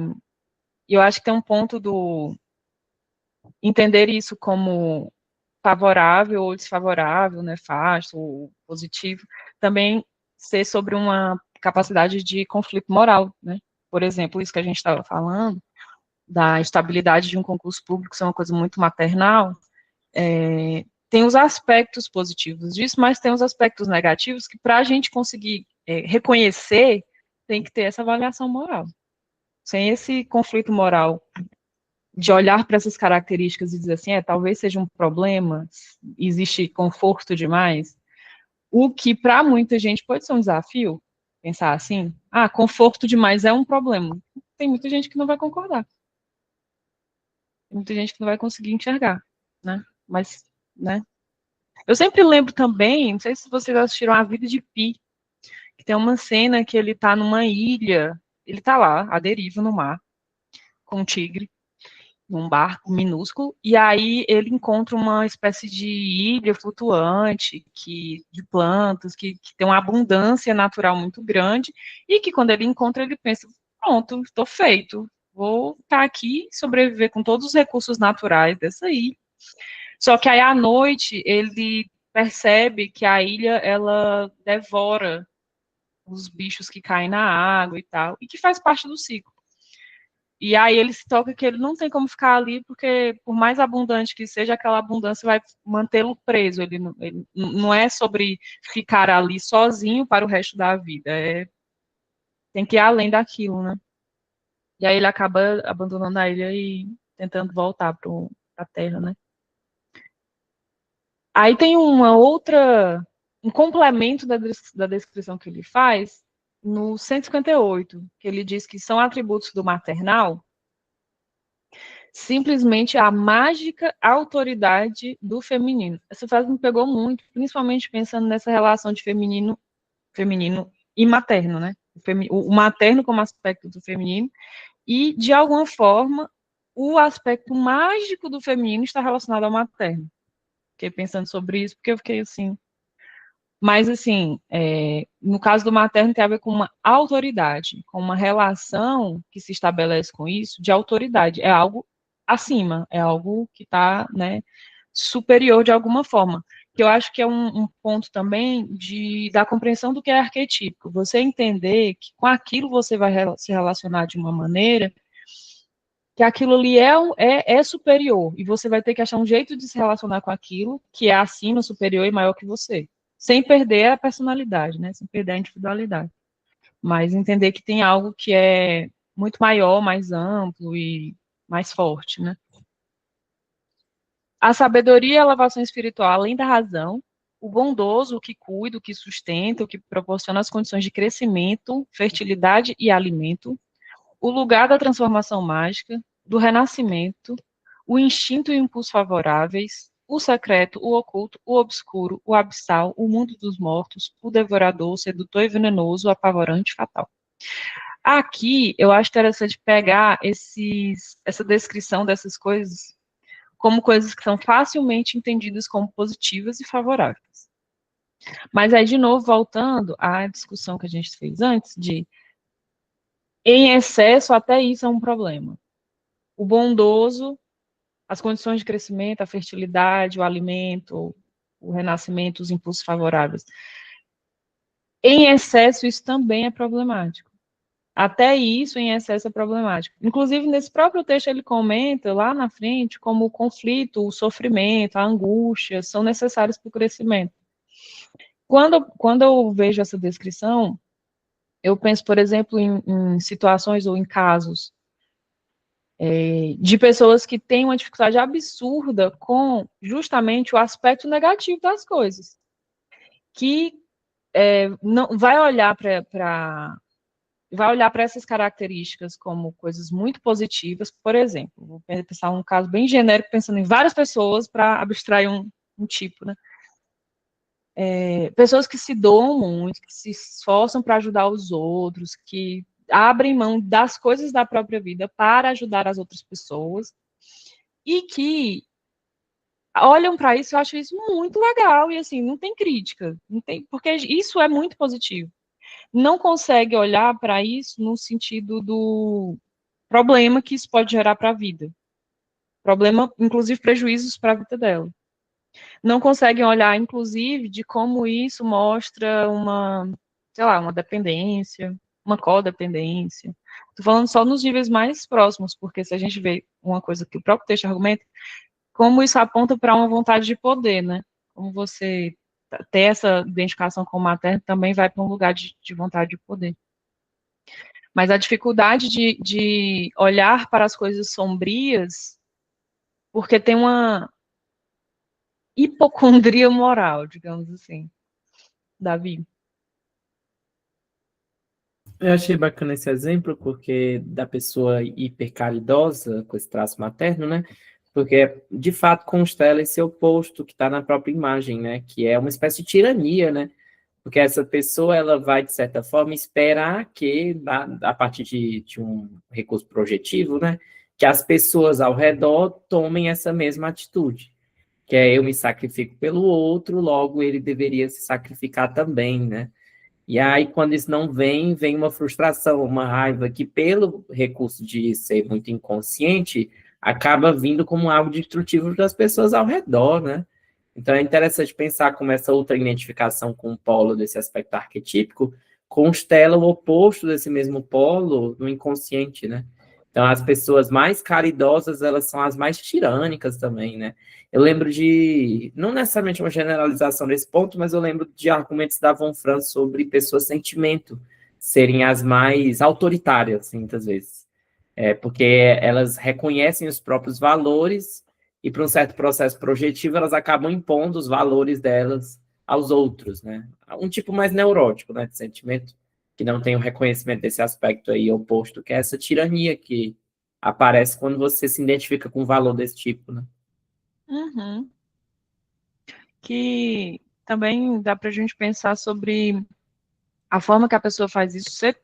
eu acho que tem um ponto do entender isso como favorável ou desfavorável, nefasto ou positivo, também ser sobre uma capacidade de conflito moral, né? Por exemplo, isso que a gente estava falando, da estabilidade de um concurso público ser uma coisa muito maternal, tem os aspectos positivos disso, mas tem os aspectos negativos que, para a gente conseguir reconhecer, tem que ter essa avaliação moral. Sem esse conflito moral de olhar para essas características e dizer assim, talvez seja um problema, existe conforto demais, o que para muita gente pode ser um desafio, pensar assim, conforto demais é um problema. Tem muita gente que não vai concordar. Tem muita gente que não vai conseguir enxergar, né? Mas, né? Eu sempre lembro também, não sei se vocês assistiram A Vida de Pi, que tem uma cena que ele tá numa ilha, ele tá lá, à deriva no mar, com um tigre, num barco minúsculo, e aí ele encontra uma espécie de ilha flutuante, de plantas, que tem uma abundância natural muito grande, e que quando ele encontra, ele pensa, pronto, estou feito, vou estar aqui, sobreviver com todos os recursos naturais dessa ilha. Só que aí, à noite, ele percebe que a ilha, ela devora os bichos que caem na água e tal, e que faz parte do ciclo. E aí ele se toca que ele não tem como ficar ali, porque por mais abundante que seja, aquela abundância vai mantê-lo preso. Ele não é sobre ficar ali sozinho para o resto da vida, tem que ir além daquilo, né? E aí ele acaba abandonando a ilha e tentando voltar para a Terra, né? Aí tem um complemento da descrição que ele faz no 158, que ele diz que são atributos do maternal simplesmente a mágica autoridade do feminino. Essa frase me pegou muito, principalmente pensando nessa relação de feminino e materno, né? O materno como aspecto do feminino e, de alguma forma, o aspecto mágico do feminino está relacionado ao materno. Fiquei pensando sobre isso, porque eu fiquei assim... Mas, assim, no caso do materno, tem a ver com uma autoridade, com uma relação que se estabelece com isso de autoridade. É algo acima, é algo que está, né, superior de alguma forma. Que eu acho que é um ponto também da compreensão do que é arquetípico. Você entender que com aquilo você vai se relacionar de uma maneira que aquilo ali é superior, e você vai ter que achar um jeito de se relacionar com aquilo que é acima, superior e maior que você. Sem perder a personalidade, né? Sem perder a individualidade. Mas entender que tem algo que é muito maior, mais amplo e mais forte, né? A sabedoria e a elevação espiritual, além da razão, o bondoso, o que cuida, o que sustenta, o que proporciona as condições de crescimento, fertilidade e alimento, o lugar da transformação mágica, do renascimento, o instinto e o impulso favoráveis, o secreto, o oculto, o obscuro, o abissal, o mundo dos mortos, o devorador, o sedutor e venenoso, o apavorante e fatal. Aqui, eu acho interessante pegar essa descrição dessas coisas como coisas que são facilmente entendidas como positivas e favoráveis. Mas aí, de novo, voltando à discussão que a gente fez antes, de em excesso, até isso é um problema. O bondoso, as condições de crescimento, a fertilidade, o alimento, o renascimento, os impulsos favoráveis. Em excesso, isso também é problemático. Até isso, em excesso, é problemático. Inclusive, nesse próprio texto, ele comenta lá na frente como o conflito, o sofrimento, a angústia são necessários para o crescimento. Quando eu vejo essa descrição, eu penso, por exemplo, em situações ou em casos de pessoas que têm uma dificuldade absurda com justamente o aspecto negativo das coisas, que não vai olhar para essas características como coisas muito positivas. Por exemplo, vou pensar um caso bem genérico, pensando em várias pessoas para abstrair um tipo, né? Pessoas que se doam muito, que se esforçam para ajudar os outros, que abrem mão das coisas da própria vida para ajudar as outras pessoas, e que olham para isso, eu acho isso muito legal, e assim, não tem crítica, não tem, porque isso é muito positivo. Não consegue olhar para isso no sentido do problema que isso pode gerar para a vida. Problema, inclusive, prejuízos para a vida dela. Não conseguem olhar, inclusive, de como isso mostra sei lá, uma dependência, uma codependência. Estou falando só nos níveis mais próximos, porque se a gente vê uma coisa que o próprio texto argumenta, como isso aponta para uma vontade de poder, né? Como você ter essa identificação com o materno também vai para um lugar de vontade de poder. Mas a dificuldade de olhar para as coisas sombrias, porque tem uma hipocondria moral, digamos assim. Davi? Eu achei bacana esse exemplo, porque da pessoa hipercaridosa, com esse traço materno, né? Porque, de fato, constela esse oposto que está na própria imagem, né? Que é uma espécie de tirania, né? Porque essa pessoa, ela vai, de certa forma, esperar que, a partir de um recurso projetivo, né? Que as pessoas ao redor tomem essa mesma atitude. Que é eu me sacrifico pelo outro, logo ele deveria se sacrificar também, né? E aí, quando isso não vem, vem uma frustração, uma raiva que, pelo recurso de ser muito inconsciente, acaba vindo como algo destrutivo das pessoas ao redor, né? Então, é interessante pensar como essa outra identificação com o polo desse aspecto arquetípico constela o oposto desse mesmo polo no inconsciente, né? Então, as pessoas mais caridosas, elas são as mais tirânicas também, né? Eu lembro não necessariamente uma generalização desse ponto, mas eu lembro de argumentos da Von Franz sobre pessoas sentimento serem as mais autoritárias, assim, muitas vezes. Porque elas reconhecem os próprios valores e, para um certo processo projetivo, elas acabam impondo os valores delas aos outros, né? Um tipo mais neurótico, né, de sentimento, que não tem o reconhecimento desse aspecto aí oposto, que é essa tirania que aparece quando você se identifica com um valor desse tipo, né? Uhum. Que também dá para a gente pensar sobre a forma que a pessoa faz isso ser,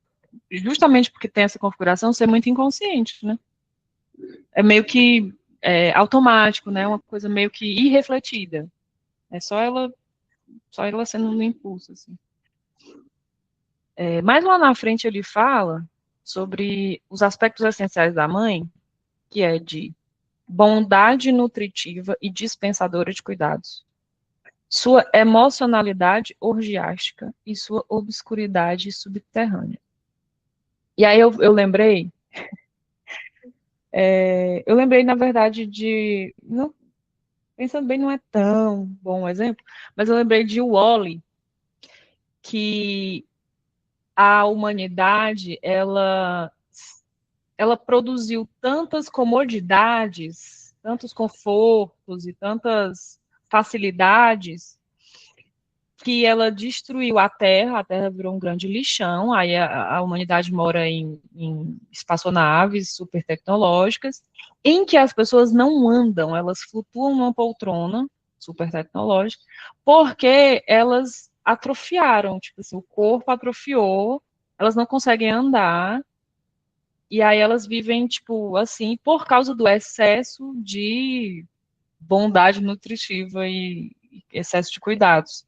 justamente porque tem essa configuração, ser muito inconsciente, né? É meio que automático, né? Uma coisa meio que irrefletida. É só ela sendo no impulso, assim. Mais lá na frente ele fala sobre os aspectos essenciais da mãe, que é de bondade nutritiva e dispensadora de cuidados, sua emocionalidade orgiástica e sua obscuridade subterrânea. E aí eu lembrei, na verdade, pensando bem, não é tão bom um exemplo, mas eu lembrei de Wall-E, que a humanidade, ela produziu tantas comodidades, tantos confortos e tantas facilidades, que ela destruiu a Terra virou um grande lixão, aí a humanidade mora em espaçonaves super tecnológicas, em que as pessoas não andam, elas flutuam numa poltrona super tecnológica, porque elas atrofiaram, tipo assim, o corpo atrofiou, elas não conseguem andar, e aí elas vivem, tipo, assim, por causa do excesso de bondade nutritiva e excesso de cuidados.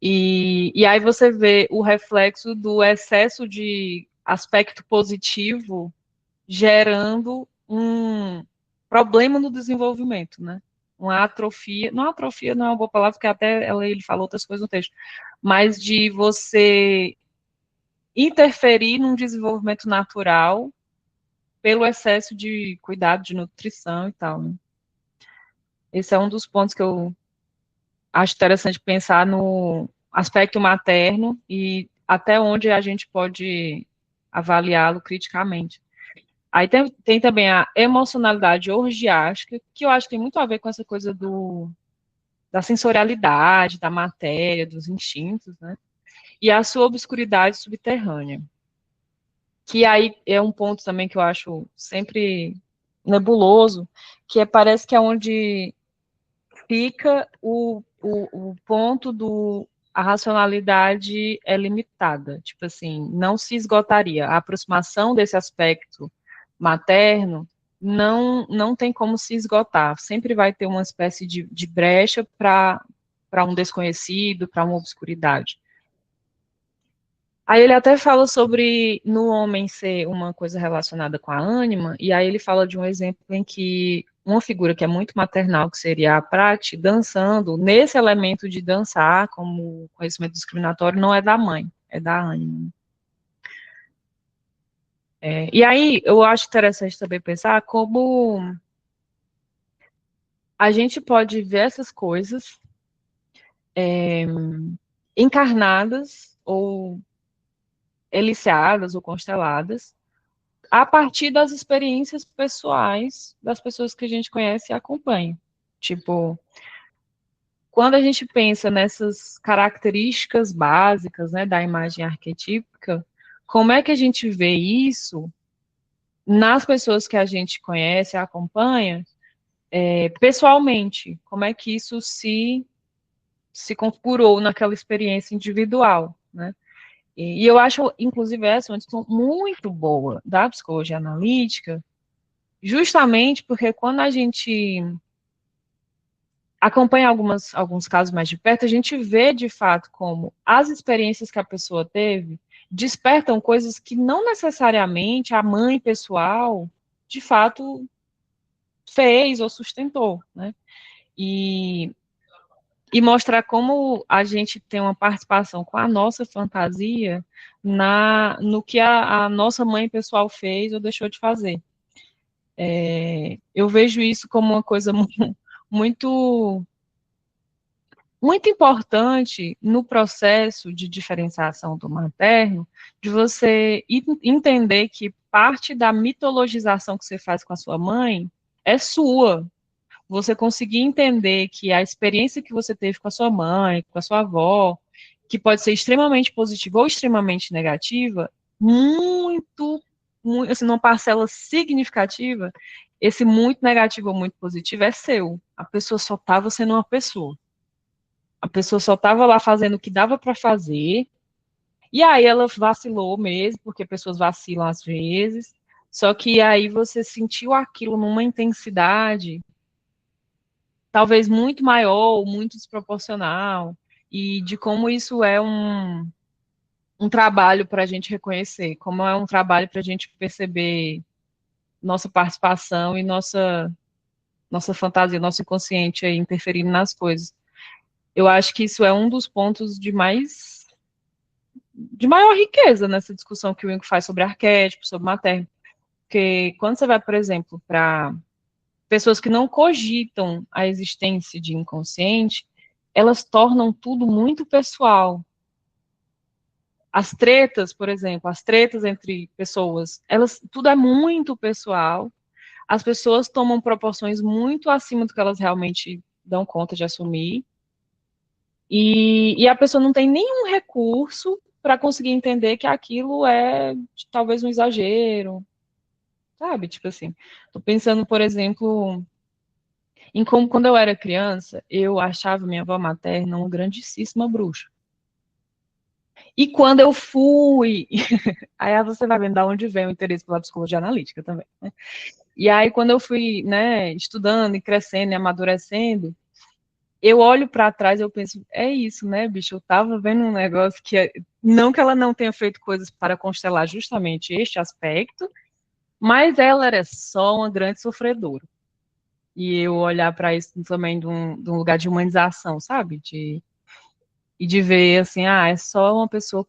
E aí você vê o reflexo do excesso de aspecto positivo gerando um problema no desenvolvimento, né? Uma atrofia não é uma boa palavra, porque até ele falou outras coisas no texto, mas de você interferir num desenvolvimento natural pelo excesso de cuidado, de nutrição e tal, né? Esse é um dos pontos que eu acho interessante pensar no aspecto materno e até onde a gente pode avaliá-lo criticamente. Aí tem também a emocionalidade orgiástica, que eu acho que tem muito a ver com essa coisa da sensorialidade, da matéria, dos instintos, né? E a sua obscuridade subterrânea, que aí é um ponto também que eu acho sempre nebuloso, parece que é onde fica o ponto a racionalidade é limitada, tipo assim, não se esgotaria. A aproximação desse aspecto materno não tem como se esgotar. Sempre vai ter uma espécie de brecha para um desconhecido, para uma obscuridade. Aí ele até fala sobre no homem ser uma coisa relacionada com a ânima, e aí ele fala de um exemplo em que uma figura que é muito maternal, que seria a Prati, dançando, nesse elemento de dançar, como conhecimento discriminatório, não é da mãe, é da ânima. E aí eu acho interessante também pensar como a gente pode ver essas coisas encarnadas ou eliciadas ou consteladas a partir das experiências pessoais das pessoas que a gente conhece e acompanha. Tipo, quando a gente pensa nessas características básicas, né, da imagem arquetípica, como é que a gente vê isso nas pessoas que a gente conhece e acompanha, pessoalmente? Como é que isso se configurou naquela experiência individual, né? E eu acho, inclusive, essa uma discussão muito boa da psicologia analítica, justamente porque quando a gente acompanha alguns casos mais de perto, a gente vê de fato como as experiências que a pessoa teve despertam coisas que não necessariamente a mãe pessoal de fato fez ou sustentou, né? E, e mostrar como a gente tem uma participação com a nossa fantasia no que a nossa mãe pessoal fez ou deixou de fazer. Eu vejo isso como uma coisa muito muito importante no processo de diferenciação do materno, de você entender que parte da mitologização que você faz com a sua mãe é sua. Você conseguir entender que a experiência que você teve com a sua mãe, com a sua avó, que pode ser extremamente positiva ou extremamente negativa, muito assim, numa parcela significativa, esse muito negativo ou muito positivo é seu. A pessoa só estava sendo uma pessoa. A pessoa só estava lá fazendo o que dava para fazer, e aí ela vacilou mesmo, porque pessoas vacilam às vezes, só que aí você sentiu aquilo numa intensidade talvez muito maior, muito desproporcional, e de como isso é um trabalho para a gente reconhecer, como é um trabalho para a gente perceber nossa participação e nossa fantasia, nosso inconsciente aí interferindo nas coisas. Eu acho que isso é um dos pontos de maior riqueza nessa discussão que o Jung faz sobre arquétipo, sobre materno. Porque quando você vai, por exemplo, para pessoas que não cogitam a existência de inconsciente, elas tornam tudo muito pessoal. As tretas, por exemplo, as tretas entre pessoas, tudo é muito pessoal. As pessoas tomam proporções muito acima do que elas realmente dão conta de assumir. E a pessoa não tem nenhum recurso para conseguir entender que aquilo é talvez um exagero, sabe? Tipo assim, tô pensando, por exemplo, em como quando eu era criança, eu achava minha avó materna uma grandíssima bruxa. E quando eu fui, aí você vai vendo de onde vem o interesse pela psicologia analítica também, né? E aí quando eu fui, né, estudando e crescendo e amadurecendo, eu olho para trás e eu penso, é isso, né, bicho? Eu tava vendo um negócio que não que ela não tenha feito coisas para constelar justamente este aspecto, mas ela era só uma grande sofredora. E eu olhar para isso também de um lugar de humanização, sabe? E de ver assim, é só uma pessoa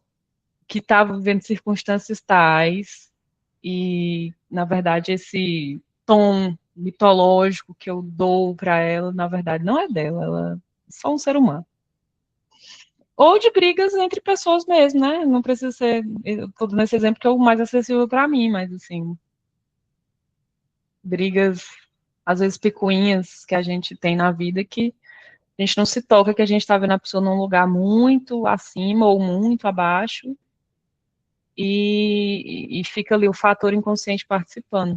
que estava vivendo circunstâncias tais, e, na verdade, esse tom mitológico que eu dou para ela, na verdade, não é dela, ela é só um ser humano. Ou de brigas entre pessoas mesmo, né? Não precisa ser. Eu tô dando esse exemplo que é o mais acessível para mim, mas, assim, brigas, às vezes, picuinhas que a gente tem na vida que a gente não se toca, que a gente está vendo a pessoa num lugar muito acima ou muito abaixo, e fica ali o fator inconsciente participando.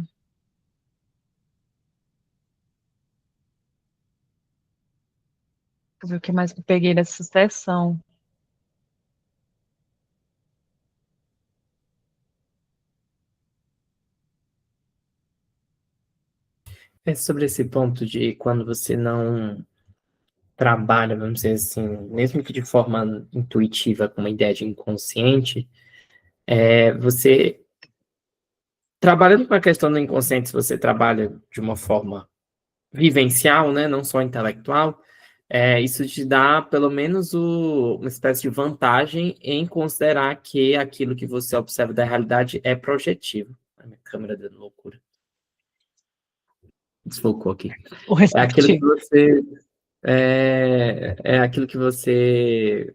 Deixa eu ver o que mais que eu peguei dessa sessão. É sobre esse ponto de quando você não trabalha, vamos dizer assim, mesmo que de forma intuitiva, com uma ideia de inconsciente, você, trabalhando com a questão do inconsciente, se você trabalha de uma forma vivencial, né, não só intelectual, isso te dá pelo menos uma espécie de vantagem em considerar que aquilo que você observa da realidade é projetivo. A minha câmera dando loucura. Desfocou aqui. O É aquilo que respectivo. você é aquilo que você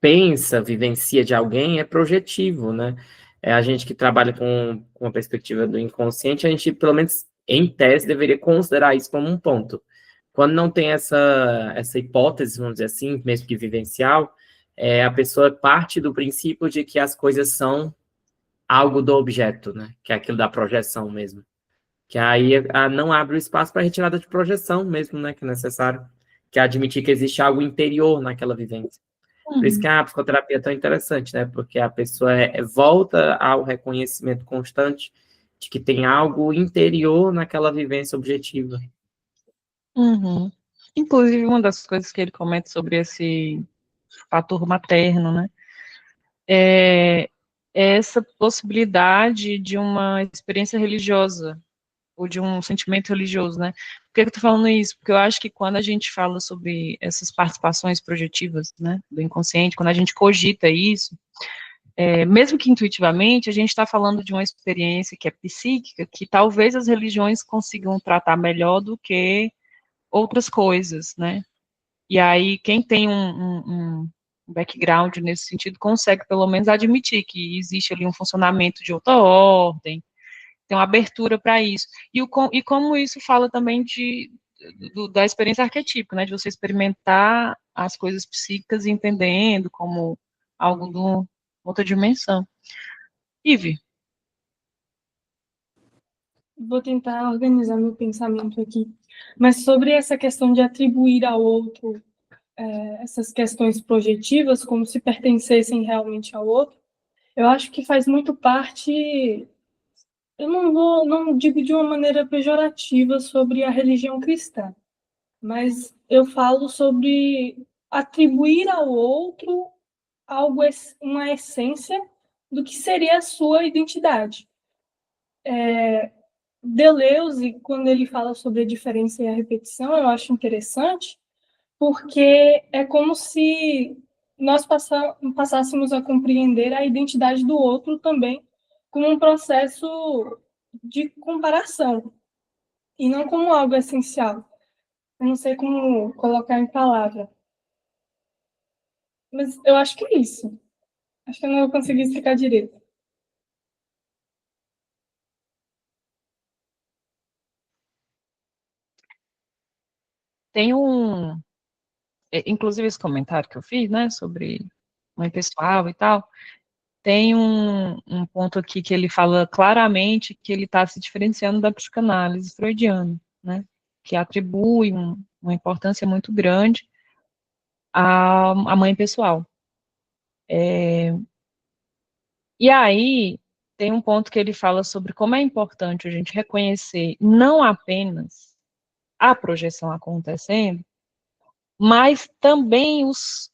pensa, vivencia de alguém, é projetivo, né? É a gente que trabalha com a perspectiva do inconsciente, a gente, pelo menos em tese, deveria considerar isso como um ponto. Quando não tem essa hipótese, vamos dizer assim, mesmo que vivencial, a pessoa parte do princípio de que as coisas são algo do objeto, né? Que é aquilo da projeção mesmo. Que aí não abre o espaço para retirada de projeção mesmo, né? Que é necessário. Que é admitir que existe algo interior naquela vivência. Por isso que a psicoterapia é tão interessante, né? Porque a pessoa volta ao reconhecimento constante de que tem algo interior naquela vivência objetiva. Uhum. Inclusive, uma das coisas que ele comenta sobre esse fator materno, né, é essa possibilidade de uma experiência religiosa, ou de um sentimento religioso, né? Por que eu tô falando isso? Porque eu acho que quando a gente fala sobre essas participações projetivas, né, do inconsciente, quando a gente cogita isso, mesmo que intuitivamente, a gente está falando de uma experiência que é psíquica, que talvez as religiões consigam tratar melhor do que outras coisas, né? E aí, quem tem um background nesse sentido, consegue pelo menos admitir que existe ali um funcionamento de outra ordem, tem uma abertura para isso. E como isso fala também da experiência arquetípica, né? De você experimentar as coisas psíquicas entendendo como algo de outra dimensão. Ive, Vou tentar organizar meu pensamento aqui. Mas sobre essa questão de atribuir ao outro essas questões projetivas, como se pertencessem realmente ao outro, eu acho que faz muito parte. Eu não digo de uma maneira pejorativa sobre a religião cristã, mas eu falo sobre atribuir ao outro algo, uma essência do que seria a sua identidade. Deleuze, quando ele fala sobre a diferença e a repetição, eu acho interessante, porque é como se nós passássemos a compreender a identidade do outro também como um processo de comparação, e não como algo essencial. Eu não sei como colocar em palavra, mas eu acho que é isso. Acho que eu não vou conseguir explicar direito. tem um inclusive esse comentário que eu fiz, né, sobre mãe pessoal e tal, tem um ponto aqui que ele fala claramente que ele está se diferenciando da psicanálise freudiana, né, que atribui uma importância muito grande à mãe pessoal. E aí, tem um ponto que ele fala sobre como é importante a gente reconhecer não apenas a projeção acontecendo, mas também os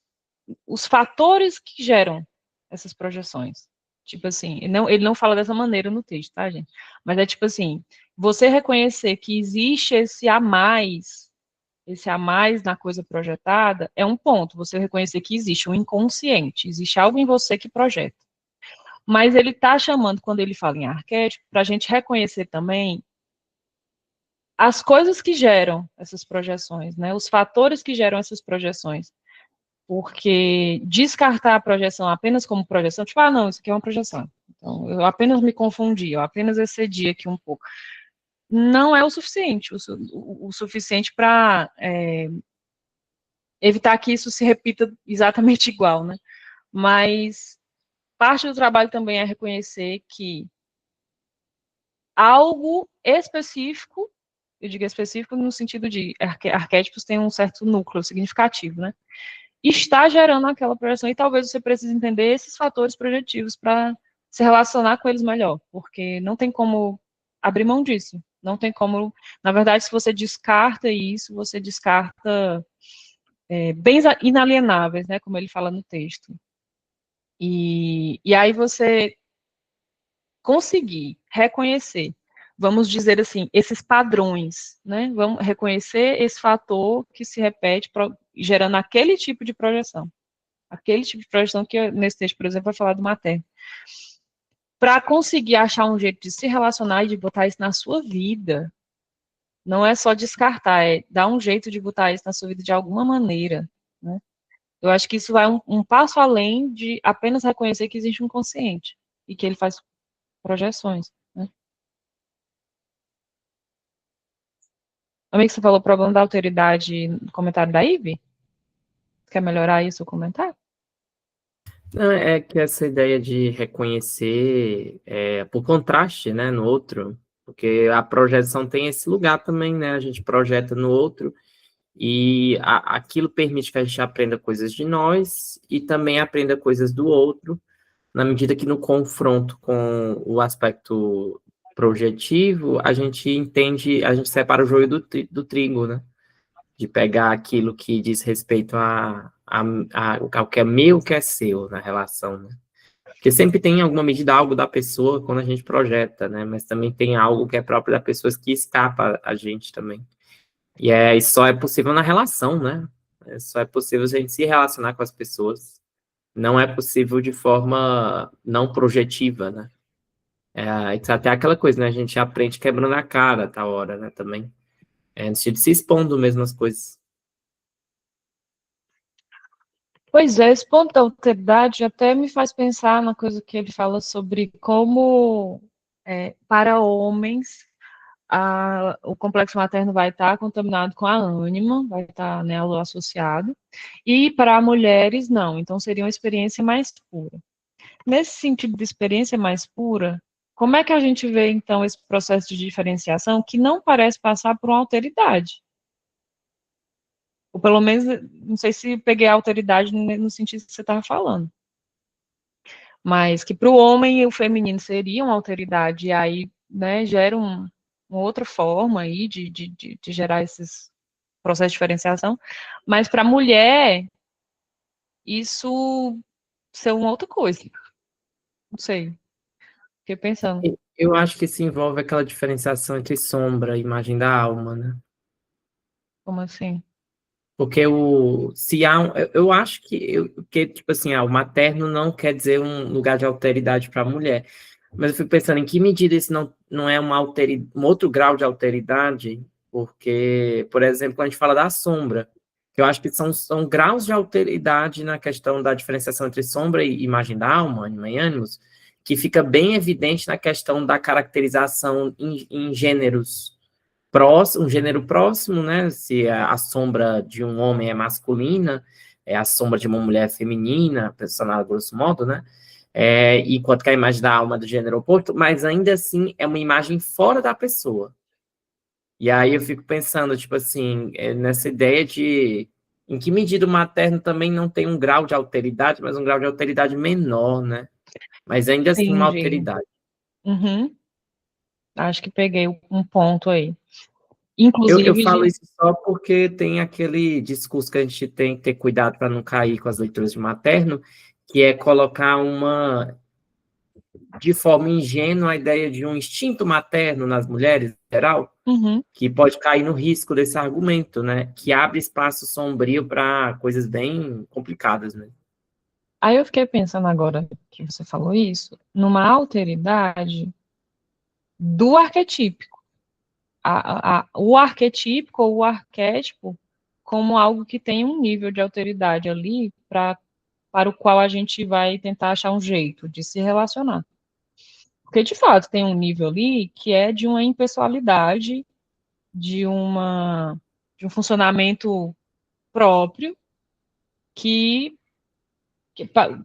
fatores que geram essas projeções. Tipo assim, ele não fala dessa maneira no texto, tá, gente? Mas é tipo assim, você reconhecer que existe esse a mais na coisa projetada, é um ponto, você reconhecer que existe um inconsciente, existe algo em você que projeta. Mas ele está chamando, quando ele fala em arquétipo, para a gente reconhecer também as coisas que geram essas projeções, né? Os fatores que geram essas projeções. Porque descartar a projeção apenas como projeção, tipo, não, isso aqui é uma projeção. Então, eu apenas me confundi, eu apenas excedi aqui um pouco. Não é o suficiente, o suficiente para evitar que isso se repita exatamente igual, né? Mas parte do trabalho também é reconhecer que algo específico, eu digo específico no sentido de arquétipos têm um certo núcleo significativo, né? Está gerando aquela projeção, e talvez você precise entender esses fatores projetivos para se relacionar com eles melhor, porque não tem como abrir mão disso, não tem como, na verdade, se você descarta isso, você descarta bens inalienáveis, né, como ele fala no texto, e aí você conseguir reconhecer, vamos dizer assim, esses padrões, né, vamos reconhecer esse fator que se repete, gerando aquele tipo de projeção que nesse texto, por exemplo, vai falar do materno, para conseguir achar um jeito de se relacionar e de botar isso na sua vida, não é só descartar, é dar um jeito de botar isso na sua vida de alguma maneira, né? Eu acho que isso vai um passo além de apenas reconhecer que existe um consciente e que ele faz projeções, né? Amigo, você falou o problema da alteridade no comentário da Ivy? Quer melhorar isso o comentário? Não, é que essa ideia de reconhecer por contraste, né, no outro, porque a projeção tem esse lugar também, né? A gente projeta no outro e aquilo permite que a gente aprenda coisas de nós e também aprenda coisas do outro, na medida que no confronto com o aspecto projetivo, a gente entende, a gente separa o joio do trigo, né? De pegar aquilo que diz respeito ao que é meu, que é seu na relação, né? Porque sempre tem em alguma medida algo da pessoa quando a gente projeta, né? Mas também tem algo que é próprio da pessoa que escapa a gente também. E isso só é possível na relação, né? Só é possível a gente se relacionar com as pessoas. Não é possível de forma não projetiva, né? Até aquela coisa, né? A gente aprende quebrando a cara, tá hora, né? Também. No sentido de se expondo mesmo as coisas. Pois é, esse ponto da alteridade até me faz pensar na coisa que ele fala sobre como, para homens, o complexo materno vai estar contaminado com a ânima, vai estar nela associado, e para mulheres, não. Então, seria uma experiência mais pura. Nesse sentido de experiência mais pura, como é que a gente vê, então, esse processo de diferenciação que não parece passar por uma alteridade? Ou pelo menos, não sei se peguei a alteridade no sentido que você estava falando. Mas que para o homem e o feminino seria uma alteridade, e aí, né, gera uma outra forma aí de gerar esses processos de diferenciação. Mas para a mulher, isso ser uma outra coisa. Não sei. Fiquei pensando. Eu acho que isso envolve aquela diferenciação entre sombra e imagem da alma, né? Como assim? Porque se há eu acho que tipo assim, o materno não quer dizer um lugar de alteridade para a mulher. Mas eu fico pensando em que medida isso não é um outro grau de alteridade, porque, por exemplo, quando a gente fala da sombra, que eu acho que são graus de alteridade na questão da diferenciação entre sombra e imagem da alma, anima e ânimos, que fica bem evidente na questão da caracterização em gêneros. próximo, um gênero próximo, né? Se a sombra de um homem é masculina, a sombra de uma mulher é feminina, personal grosso modo, né? Enquanto que a imagem da alma é do gênero oposto, mas ainda assim é uma imagem fora da pessoa. E aí eu fico pensando, tipo assim, nessa ideia de em que medida o materno também não tem um grau de alteridade, mas um grau de alteridade menor, né? Mas ainda assim uma Entendi. alteridade. Uhum. Acho que peguei um ponto aí. Eu Inclusive, falo isso só porque tem aquele discurso que a gente tem que ter cuidado para não cair com as leituras de materno, que é colocar de forma ingênua, a ideia de um instinto materno nas mulheres, em geral, uhum. que pode cair no risco desse argumento, né? Que abre espaço sombrio para coisas bem complicadas, né? Aí eu fiquei pensando agora que você falou isso, numa alteridade do arquetípico. O arquetípico ou o arquétipo como algo que tem um nível de alteridade ali para o qual a gente vai tentar achar um jeito de se relacionar. Porque, de fato, tem um nível ali que é de uma impessoalidade, de, de um funcionamento próprio que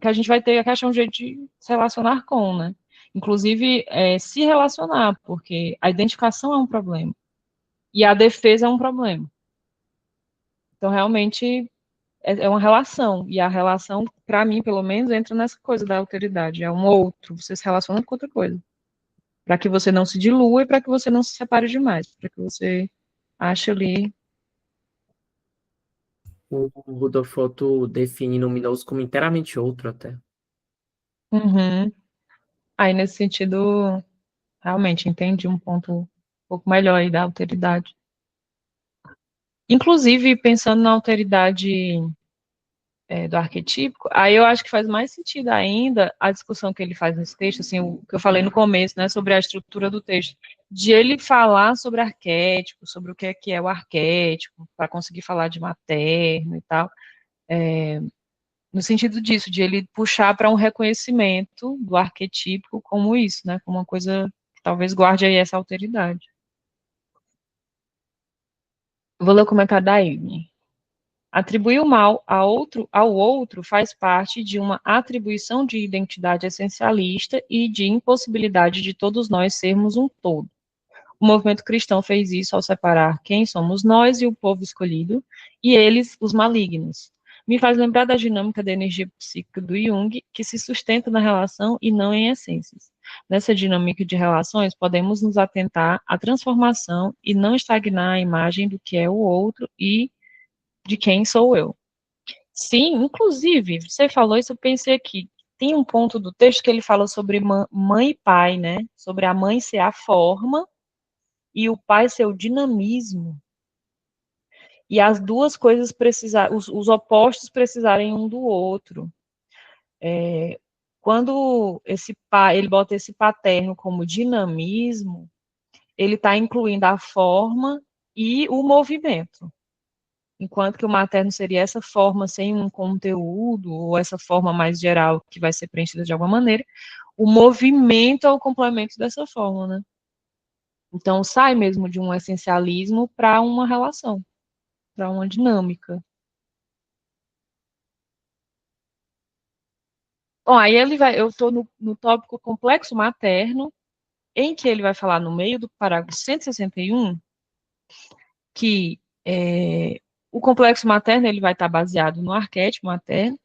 a gente vai ter que achar um jeito de se relacionar com, né? Inclusive, se relacionar, porque a identificação é um problema e a defesa é um problema. Então, realmente, é uma relação, e a relação, para mim, pelo menos, entra nessa coisa da alteridade, é um outro, você se relaciona com outra coisa, para que você não se dilua e para que você não se separe demais, para que você ache ali. O Rudolf Otto define luminoso como inteiramente outro até. Uhum. Aí, nesse sentido, realmente, entendi um ponto um pouco melhor aí da alteridade. Inclusive, pensando na alteridade do arquetípico, aí eu acho que faz mais sentido ainda a discussão que ele faz nesse texto, assim, o que eu falei no começo, né, sobre a estrutura do texto, de ele falar sobre arquétipo, sobre o que é o arquétipo, para conseguir falar de materno e tal, no sentido disso, de ele puxar para um reconhecimento do arquetípico como isso, né, como uma coisa que talvez guarde aí essa alteridade. Vou ler o comentário da Ivne. Atribuir o mal ao outro faz parte de uma atribuição de identidade essencialista e de impossibilidade de todos nós sermos um todo. O movimento cristão fez isso ao separar quem somos nós e o povo escolhido, e eles, os malignos. Me faz lembrar da dinâmica da energia psíquica do Jung, que se sustenta na relação e não em essências. Nessa dinâmica de relações, podemos nos atentar à transformação e não estagnar a imagem do que é o outro e de quem sou eu. Sim, inclusive, você falou isso, eu pensei aqui, tem um ponto do texto que ele fala sobre mãe e pai, né? Sobre a mãe ser a forma e o pai ser o dinamismo. E as duas coisas precisar, os opostos precisarem um do outro. Quando esse pai, ele bota esse paterno como dinamismo, ele está incluindo a forma e o movimento. Enquanto que o materno seria essa forma sem um conteúdo, ou essa forma mais geral que vai ser preenchida de alguma maneira, o movimento é o complemento dessa forma, né? Então, sai mesmo de um essencialismo para uma relação, para uma dinâmica. Bom, aí eu estou no tópico complexo materno, em que ele vai falar no meio do parágrafo 161, que o complexo materno ele vai estar baseado no arquétipo materno,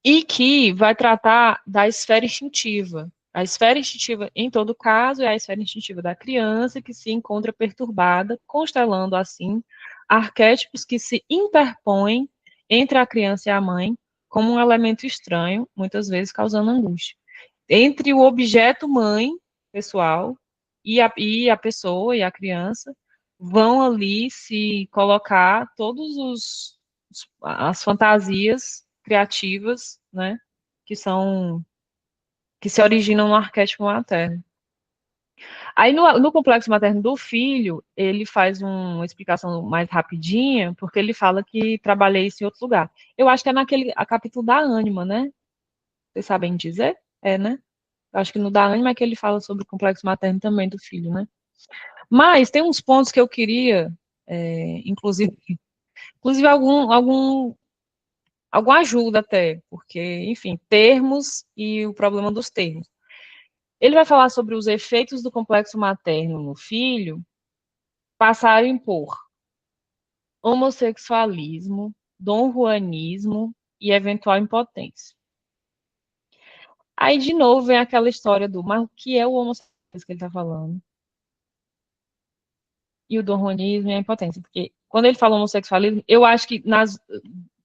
e que vai tratar da esfera instintiva. A esfera instintiva, em todo caso, é a esfera instintiva da criança que se encontra perturbada, constelando, assim, arquétipos que se interpõem entre a criança e a mãe como um elemento estranho, muitas vezes causando angústia. Entre o objeto mãe, pessoal, e a pessoa e a criança, vão ali se colocar todos as fantasias criativas, né, que se originam no arquétipo materno. Aí no complexo materno do filho, ele faz uma explicação mais rapidinha, porque ele fala que trabalhei isso em outro lugar. Eu acho que é naquele capítulo da ânima, né? Vocês sabem dizer? É, né? Eu acho que no da ânima é que ele fala sobre o complexo materno também do filho, né? Mas tem uns pontos que eu queria, inclusive alguma ajuda até, porque, enfim, termos e o problema dos termos. Ele vai falar sobre os efeitos do complexo materno no filho passarem por homossexualismo, donjuanismo e eventual impotência. Aí, de novo, vem aquela história do, mas o que é o homossexualismo que ele está falando? E o donjuanismo e a impotência. Porque quando ele fala homossexualismo, eu acho que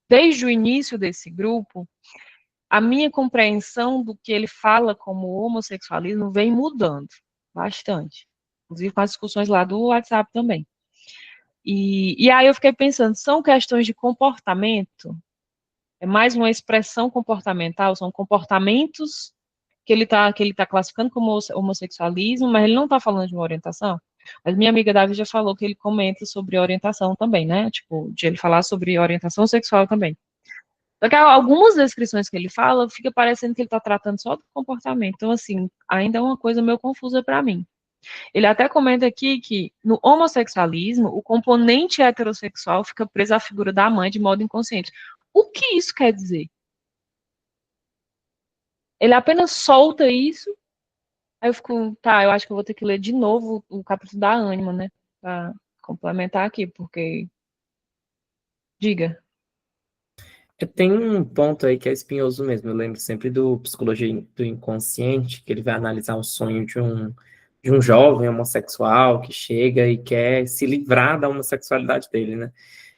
desde o início desse grupo, a minha compreensão do que ele fala como homossexualismo vem mudando bastante. Inclusive com as discussões lá do WhatsApp também. E aí eu fiquei pensando, são questões de comportamento? É mais uma expressão comportamental? São comportamentos que ele tá classificando como homossexualismo, mas ele não está falando de uma orientação? Mas minha amiga Davi já falou que ele comenta sobre orientação também, né? Tipo, de ele falar sobre orientação sexual também. Só que algumas descrições que ele fala, fica parecendo que ele está tratando só do comportamento. Então, assim, ainda é uma coisa meio confusa para mim. Ele até comenta aqui que no homossexualismo, o componente heterossexual fica preso à figura da mãe de modo inconsciente. O que isso quer dizer? Ele apenas solta isso, aí eu fico, tá, eu acho que eu vou ter que ler de novo o capítulo da Ânima, né? Pra complementar aqui, porque. Diga. Tem um ponto aí que é espinhoso mesmo. Eu lembro sempre do Psicologia do Inconsciente, que ele vai analisar um sonho de um jovem homossexual que chega e quer se livrar da homossexualidade dele, né?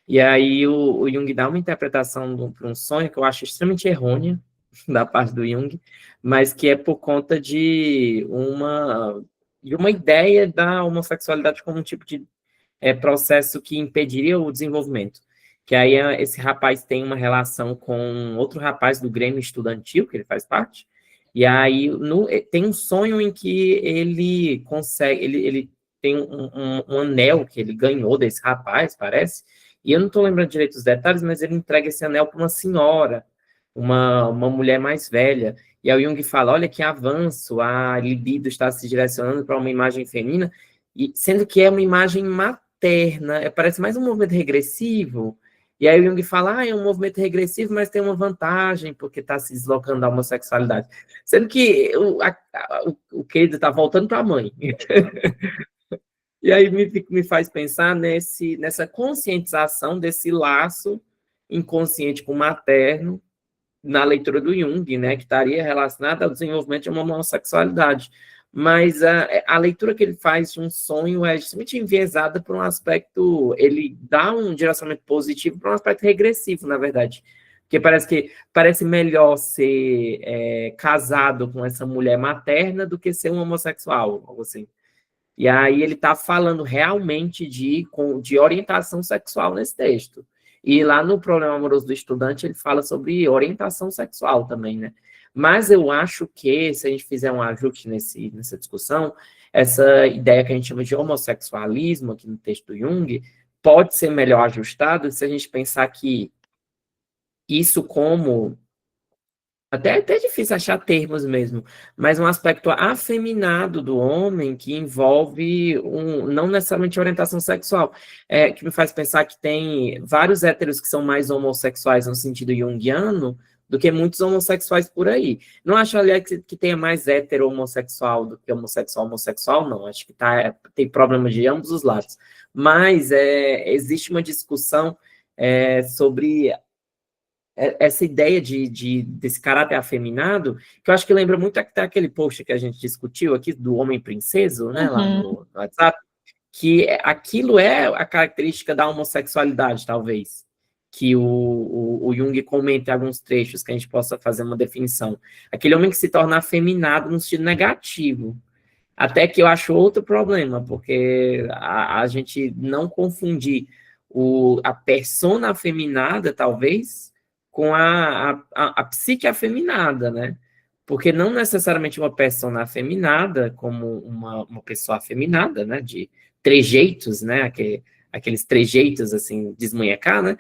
E aí o Jung dá uma interpretação para um sonho que eu acho extremamente errônea da parte do Jung, mas que é por conta de uma ideia da homossexualidade como um tipo de processo que impediria o desenvolvimento. Que aí esse rapaz tem uma relação com outro rapaz do Grêmio Estudantil, que ele faz parte, e aí tem um sonho em que ele consegue, ele tem um anel que ele ganhou desse rapaz, parece, e eu não estou lembrando direito os detalhes, mas ele entrega esse anel para uma senhora, uma mulher mais velha, e aí o Jung fala, olha que avanço, a libido está se direcionando para uma imagem feminina, e sendo que é uma imagem materna, parece mais um movimento regressivo. E aí o Jung fala, é um movimento regressivo, mas tem uma vantagem, porque está se deslocando da homossexualidade. Sendo que o querido está voltando para a mãe. E aí me faz pensar nessa conscientização desse laço inconsciente com o materno, na leitura do Jung, né, que estaria relacionada ao desenvolvimento de uma homossexualidade. Mas a leitura que ele faz de um sonho é justamente enviesada por um aspecto, ele dá um direcionamento positivo para um aspecto regressivo, na verdade. Porque parece melhor ser casado com essa mulher materna do que ser um homossexual, algo assim. E aí ele está falando realmente de orientação sexual nesse texto. E lá no Problema Amoroso do Estudante, ele fala sobre orientação sexual também, né? Mas eu acho que, se a gente fizer um ajuste nessa discussão, essa ideia que a gente chama de homossexualismo, aqui no texto do Jung, pode ser melhor ajustado se a gente pensar que isso como... Até é difícil achar termos mesmo, mas um aspecto afeminado do homem que envolve não necessariamente orientação sexual, que me faz pensar que tem vários héteros que são mais homossexuais no sentido junguiano do que muitos homossexuais por aí. Não acho, aliás, que tenha mais hétero homossexual do que homossexual, não. Acho que tem problemas de ambos os lados. Mas existe uma discussão sobre essa ideia desse caráter afeminado, que eu acho que lembra muito até aquele post que a gente discutiu aqui, do homem princeso, né, lá no WhatsApp, que aquilo é a característica da homossexualidade, talvez, que o Jung comenta em alguns trechos, que a gente possa fazer uma definição. Aquele homem que se torna afeminado no sentido negativo, até que eu acho outro problema, porque a gente não confundir a persona afeminada, talvez, com a psique afeminada, né? Porque não necessariamente uma persona afeminada, como uma pessoa afeminada, né? De trejeitos, né? Aqueles trejeitos, assim, desmunhecar, né?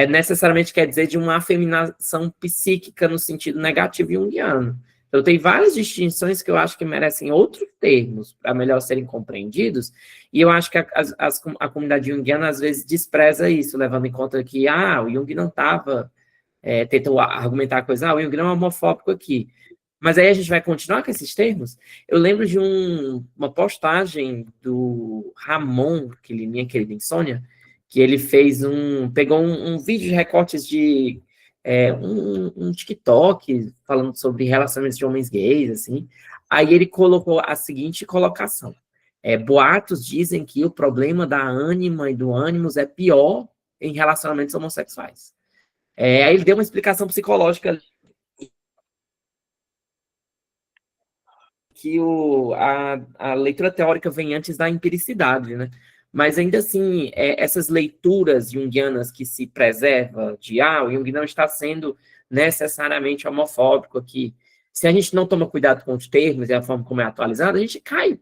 Necessariamente quer dizer de uma afeminação psíquica no sentido negativo junguiano. Então, tem várias distinções que eu acho que merecem outros termos para melhor serem compreendidos, e eu acho que a comunidade junguiana, às vezes, despreza isso, levando em conta que, o Jung não estava, tentou argumentar a coisa, o Jung não é homofóbico aqui. Mas aí a gente vai continuar com esses termos? Eu lembro de uma postagem do Ramon, minha querida Insônia, que ele pegou um vídeo de recortes de um TikTok falando sobre relacionamentos de homens gays, assim. Aí ele colocou a seguinte colocação: boatos dizem que o problema da ânima e do ânimos é pior em relacionamentos homossexuais. Aí ele deu uma explicação psicológica que a leitura teórica vem antes da empiricidade, né? Mas ainda assim, essas leituras junguianas que se preserva de, o Jung não está sendo necessariamente homofóbico aqui. Se a gente não toma cuidado com os termos e a forma como é atualizada, a gente cai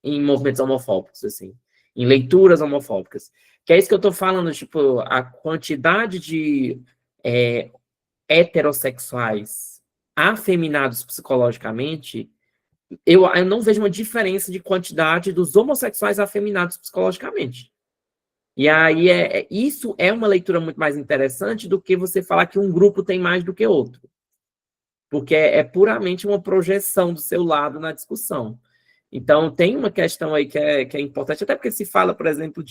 em movimentos homofóbicos, assim, em leituras homofóbicas. Que é isso que eu estou falando, tipo, a quantidade de heterossexuais afeminados psicologicamente, eu não vejo uma diferença de quantidade dos homossexuais afeminados psicologicamente. E aí, isso é uma leitura muito mais interessante do que você falar que um grupo tem mais do que outro. Porque é puramente uma projeção do seu lado na discussão. Então, tem uma questão aí que é importante, até porque se fala, por exemplo,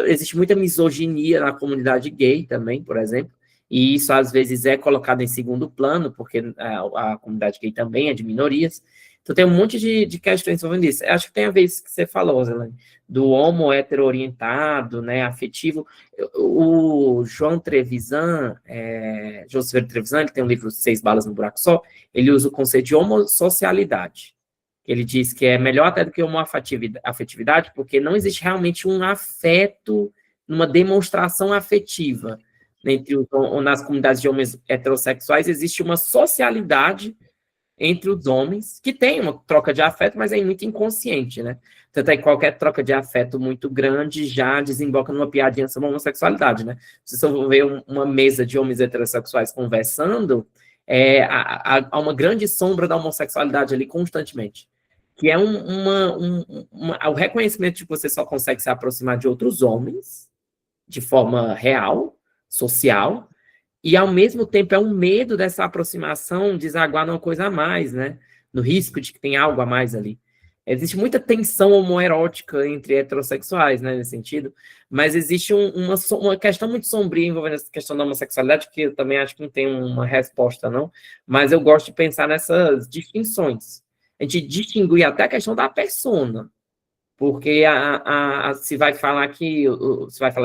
existe muita misoginia na comunidade gay também, por exemplo, e isso às vezes é colocado em segundo plano, porque a comunidade gay também é de minorias. Então, tem um monte de questões envolvendo isso. Eu acho que tem a ver isso que você falou, Zelane, do homo hetero-orientado, né, afetivo. O João Trevisan, João Silveira Trevisan, ele tem um livro Seis Balas no Buraco Só, ele usa o conceito de homossocialidade. Ele diz que é melhor até do que homoafetividade, porque não existe realmente um afeto, uma demonstração afetiva. Nas comunidades de homens heterossexuais, existe uma socialidade entre os homens, que tem uma troca de afeto, mas é muito inconsciente, né? Tanto é que qualquer troca de afeto muito grande já desemboca numa piadinha sobre a homossexualidade, né? Se você for ver uma mesa de homens heterossexuais conversando, há uma grande sombra da homossexualidade ali constantemente, que é o reconhecimento de que você só consegue se aproximar de outros homens de forma real, social, e, ao mesmo tempo, é um medo dessa aproximação desaguar numa coisa a mais, né? No risco de que tem algo a mais ali. Existe muita tensão homoerótica entre heterossexuais, né, nesse sentido, mas existe uma questão muito sombria envolvendo essa questão da homossexualidade, que eu também acho que não tem uma resposta, não, mas eu gosto de pensar nessas distinções. A gente distingue até a questão da persona, porque se vai falar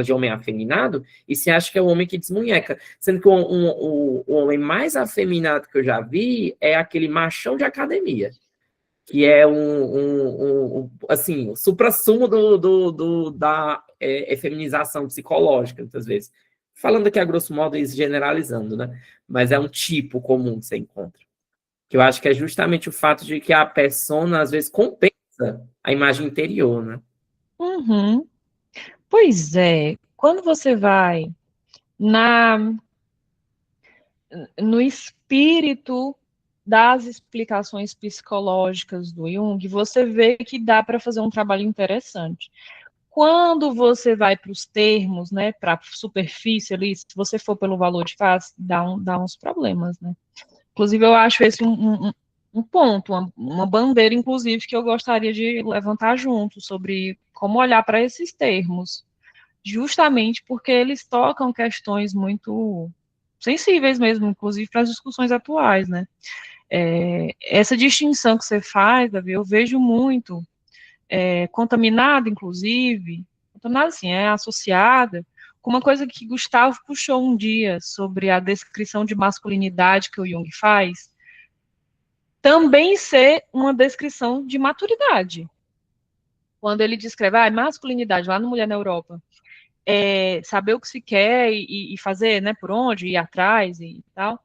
de homem afeminado, e se acha que é o homem que desmunheca, sendo que o homem mais afeminado que eu já vi é aquele machão de academia, que é assim, o suprassumo da efeminização psicológica, muitas vezes. Falando aqui a grosso modo e generalizando, né? Mas é um tipo comum que você encontra. Que eu acho que é justamente o fato de que a persona, às vezes, compensa a imagem interior, né? Uhum. Pois é, quando você vai no espírito das explicações psicológicas do Jung, você vê que dá para fazer um trabalho interessante. Quando você vai para os termos, né, para a superfície ali, se você for pelo valor de face, dá uns problemas, né? Inclusive, eu acho esse um ponto, uma bandeira, inclusive, que eu gostaria de levantar junto, sobre como olhar para esses termos, justamente porque eles tocam questões muito sensíveis mesmo, inclusive para as discussões atuais, né? Essa distinção que você faz, Davi, eu vejo muito, contaminada, inclusive, contaminada assim, associada com uma coisa que Gustavo puxou um dia sobre a descrição de masculinidade que o Jung faz, também ser uma descrição de maturidade. Quando ele descreve masculinidade lá no Mulher na Europa, saber o que se quer e fazer, né, por onde, ir atrás e tal.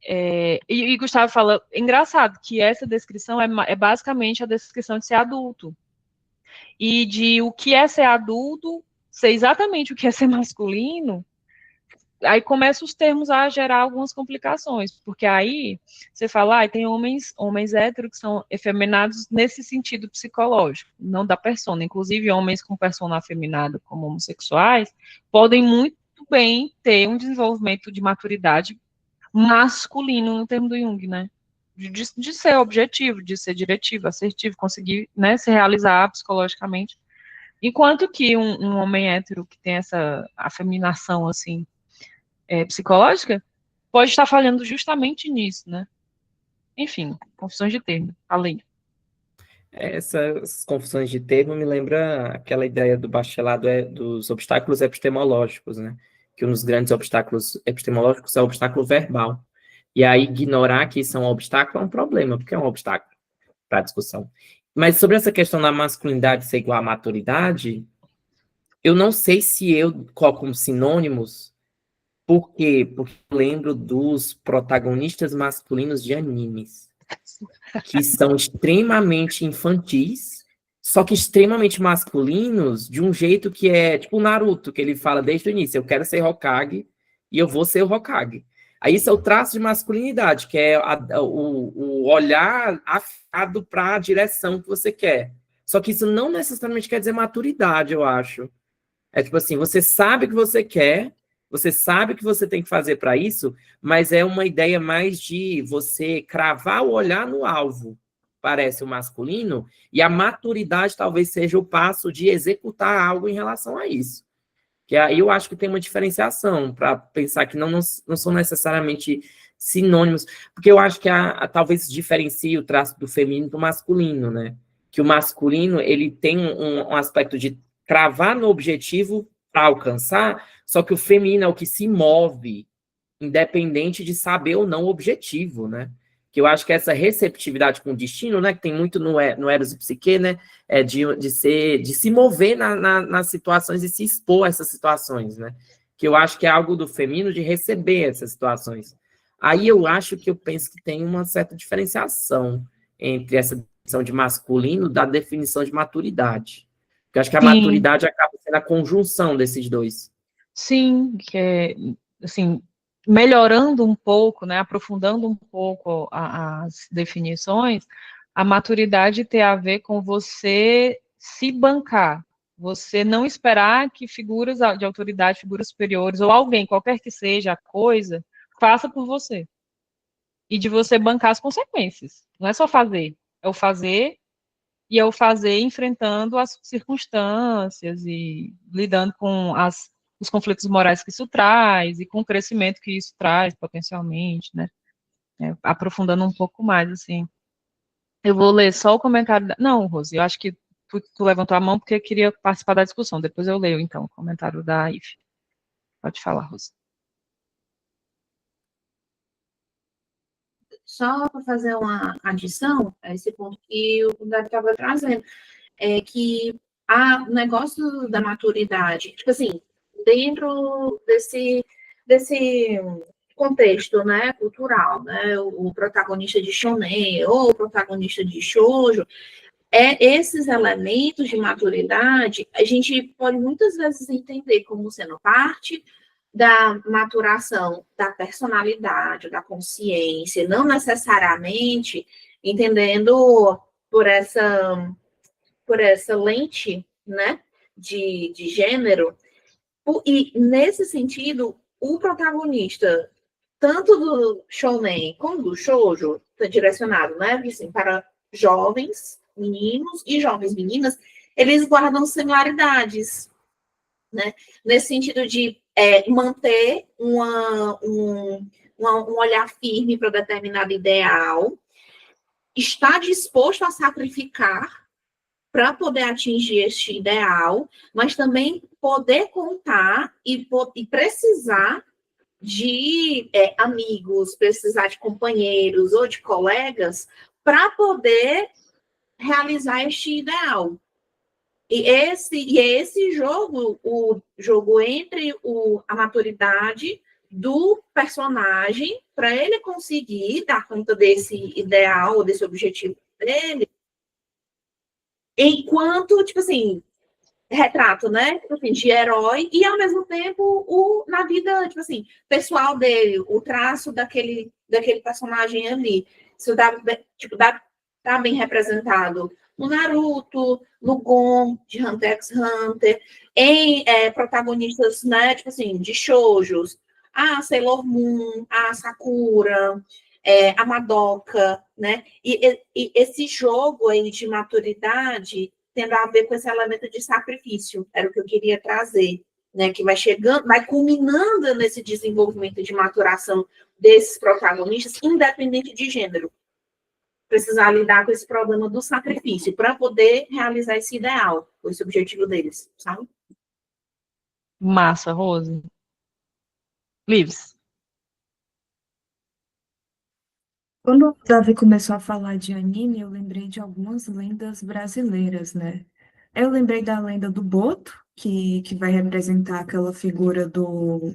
E Gustavo fala, engraçado, que essa descrição é basicamente a descrição de ser adulto. E de o que é ser adulto, ser exatamente o que é ser masculino, aí começam os termos a gerar algumas complicações, porque aí você fala, tem homens héteros que são efeminados nesse sentido psicológico, não da persona. Inclusive, homens com persona afeminada, como homossexuais, podem muito bem ter um desenvolvimento de maturidade masculino no termo do Jung, né? De ser objetivo, de ser diretivo, assertivo, conseguir, né, se realizar psicologicamente. Enquanto que um homem hétero que tem essa afeminação, assim, psicológica, pode estar falhando justamente nisso, né? Enfim, confusões de termo, falei. Essas confusões de termo me lembra aquela ideia do Bachelard dos obstáculos epistemológicos, né? Que um dos grandes obstáculos epistemológicos é o obstáculo verbal. E aí ignorar que isso é um obstáculo é um problema, porque é um obstáculo para a discussão. Mas sobre essa questão da masculinidade ser igual à maturidade, eu não sei se eu coloco como sinônimos. Por quê? Porque eu lembro dos protagonistas masculinos de animes, que são extremamente infantis, só que extremamente masculinos, de um jeito que é tipo o Naruto, que ele fala desde o início, eu quero ser Hokage e eu vou ser o Hokage. Aí isso é o traço de masculinidade, que é o olhar afiado para a direção que você quer. Só que isso não necessariamente quer dizer maturidade, eu acho. É tipo assim, você sabe o que você quer, você sabe o que você tem que fazer para isso, mas é uma ideia mais de você cravar o olhar no alvo, parece o masculino, e a maturidade talvez seja o passo de executar algo em relação a isso. Que aí eu acho que tem uma diferenciação para pensar que não são necessariamente sinônimos, porque eu acho que talvez diferencie o traço do feminino do masculino, né? Que o masculino, ele tem um aspecto de cravar no objetivo para alcançar, só que o feminino é o que se move, independente de saber ou não o objetivo, né? Que eu acho que essa receptividade com o destino, né, que tem muito no Eros e Psique, né, é de se mover nas situações e se expor a essas situações, né? Que eu acho que é algo do feminino de receber essas situações. Aí eu penso que tem uma certa diferenciação entre essa definição de masculino da definição de maturidade. Porque eu acho que a maturidade acaba sendo a conjunção desses dois. Sim, que é, assim, melhorando um pouco, né, aprofundando um pouco as definições, a maturidade tem a ver com você se bancar, você não esperar que figuras de autoridade, figuras superiores, ou alguém, qualquer que seja a coisa, faça por você. E de você bancar as consequências. Não é só fazer, é o fazer, e é o fazer enfrentando as circunstâncias e lidando com os conflitos morais que isso traz e com o crescimento que isso traz potencialmente, né? Aprofundando um pouco mais, assim. Eu vou ler só o comentário Não, Rose, eu acho que tu levantou a mão porque queria participar da discussão. Depois eu leio, então, o comentário da Ife. Pode falar, Rose. Só para fazer uma adição a esse ponto que o Davi estava trazendo, é que o negócio da maturidade, tipo assim, dentro desse contexto, né, cultural, né, o protagonista de shonen ou o protagonista de shoujo, esses elementos de maturidade, a gente pode muitas vezes entender como sendo parte da maturação da personalidade, da consciência, não necessariamente entendendo por essa lente, né, de gênero. E, nesse sentido, o protagonista, tanto do shounen como do shoujo, está direcionado, né, assim, para jovens meninos e jovens meninas, eles guardam similaridades, né, nesse sentido de manter um olhar firme para determinado ideal, estar disposto a sacrificar para poder atingir este ideal, mas também poder contar e precisar de amigos, precisar de companheiros ou de colegas para poder realizar este ideal. E esse jogo, o jogo entre a maturidade do personagem, para ele conseguir dar conta desse ideal, desse objetivo dele, enquanto, tipo assim, retrato, né? Tipo assim, de herói, e ao mesmo tempo na vida, tipo assim, pessoal dele, o traço daquele personagem ali. Isso tá bem representado no Naruto, no Gon, de Hunter x Hunter, em protagonistas, né, tipo assim, de shoujos, a Sailor Moon, a Sakura, a Madoka, né? E esse jogo aí de maturidade tendo a ver com esse elemento de sacrifício, era o que eu queria trazer, né? Que vai chegando, vai culminando nesse desenvolvimento de maturação desses protagonistas, independente de gênero. Precisar lidar com esse problema do sacrifício para poder realizar esse ideal, esse objetivo deles, sabe? Massa, Rose. Lives. Quando o Davi começou a falar de anime, eu lembrei de algumas lendas brasileiras, né? Eu lembrei da lenda do Boto, que vai representar aquela figura do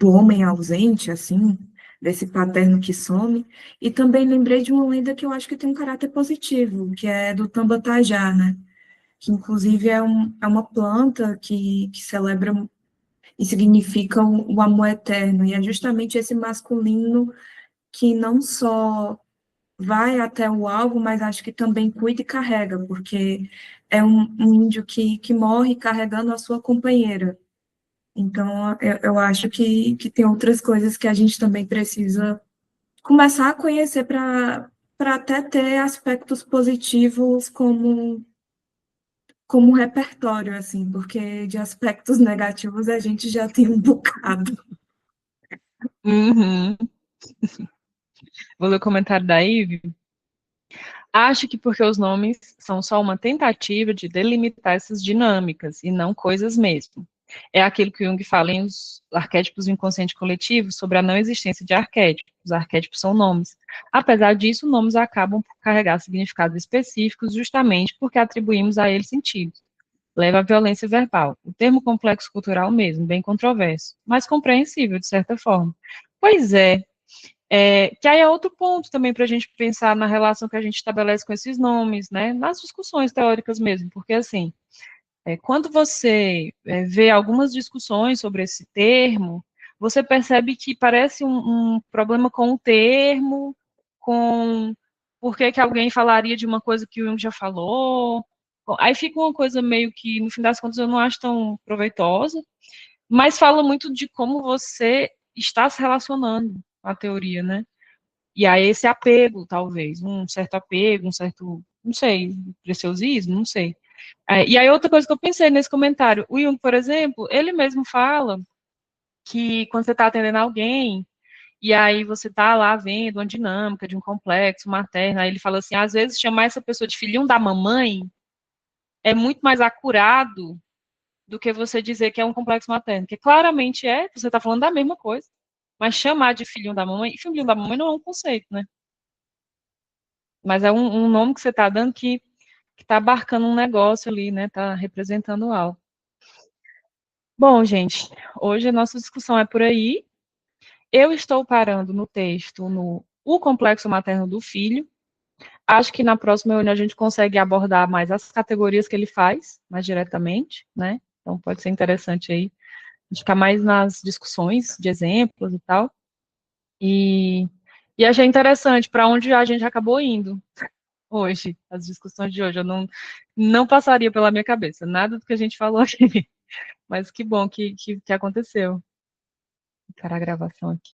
homem ausente, assim, desse paterno que some. E também lembrei de uma lenda que eu acho que tem um caráter positivo, que é do Tambatajá, né? Que inclusive é uma planta que celebra e significa o amor eterno. E é justamente esse masculino que não só vai até o alvo, mas acho que também cuida e carrega, porque é um índio que morre carregando a sua companheira. Então, eu acho que tem outras coisas que a gente também precisa começar a conhecer para até ter aspectos positivos como repertório, assim, porque de aspectos negativos a gente já tem um bocado. Uhum. Vou ler o comentário da Ive. Acho que porque os nomes são só uma tentativa de delimitar essas dinâmicas e não coisas mesmo. É aquilo que Jung fala em Os Arquétipos do Inconsciente Coletivo sobre a não existência de arquétipos. Os arquétipos são nomes. Apesar disso, nomes acabam por carregar significados específicos justamente porque atribuímos a eles sentidos. Leva à violência verbal. O termo complexo cultural mesmo, bem controverso, mas compreensível de certa forma. Pois é, que aí é outro ponto também para a gente pensar na relação que a gente estabelece com esses nomes, né, nas discussões teóricas mesmo, porque assim, quando você vê algumas discussões sobre esse termo, você percebe que parece um problema com o termo, com por que que alguém falaria de uma coisa que o Jung já falou, aí fica uma coisa meio que, no fim das contas, eu não acho tão proveitosa, mas fala muito de como você está se relacionando com a teoria, né? E aí esse apego, talvez, um certo apego, um certo, não sei, preciosismo, não sei. E aí outra coisa que eu pensei nesse comentário, o Jung, por exemplo, ele mesmo fala que quando você está atendendo alguém, e aí você está lá vendo uma dinâmica de um complexo materno, aí ele fala assim, às vezes chamar essa pessoa de filhinho da mamãe é muito mais acurado do que você dizer que é um complexo materno, que claramente você está falando da mesma coisa, mas chamar de filhinho da mamãe, e filhinho da mamãe não é um conceito, né? Mas é um nome que você está dando que está abarcando um negócio ali, né? Está representando algo. Bom, gente, hoje a nossa discussão é por aí. Eu estou parando no texto no O Complexo Materno do Filho. Acho que na próxima reunião a gente consegue abordar mais as categorias que ele faz, mais diretamente, né? Então pode ser interessante aí a gente ficar mais nas discussões de exemplos e tal. E achei interessante para onde a gente acabou indo hoje, as discussões de hoje. Eu não passaria pela minha cabeça nada do que a gente falou aqui. Mas que bom que aconteceu. Vou parar a gravação aqui.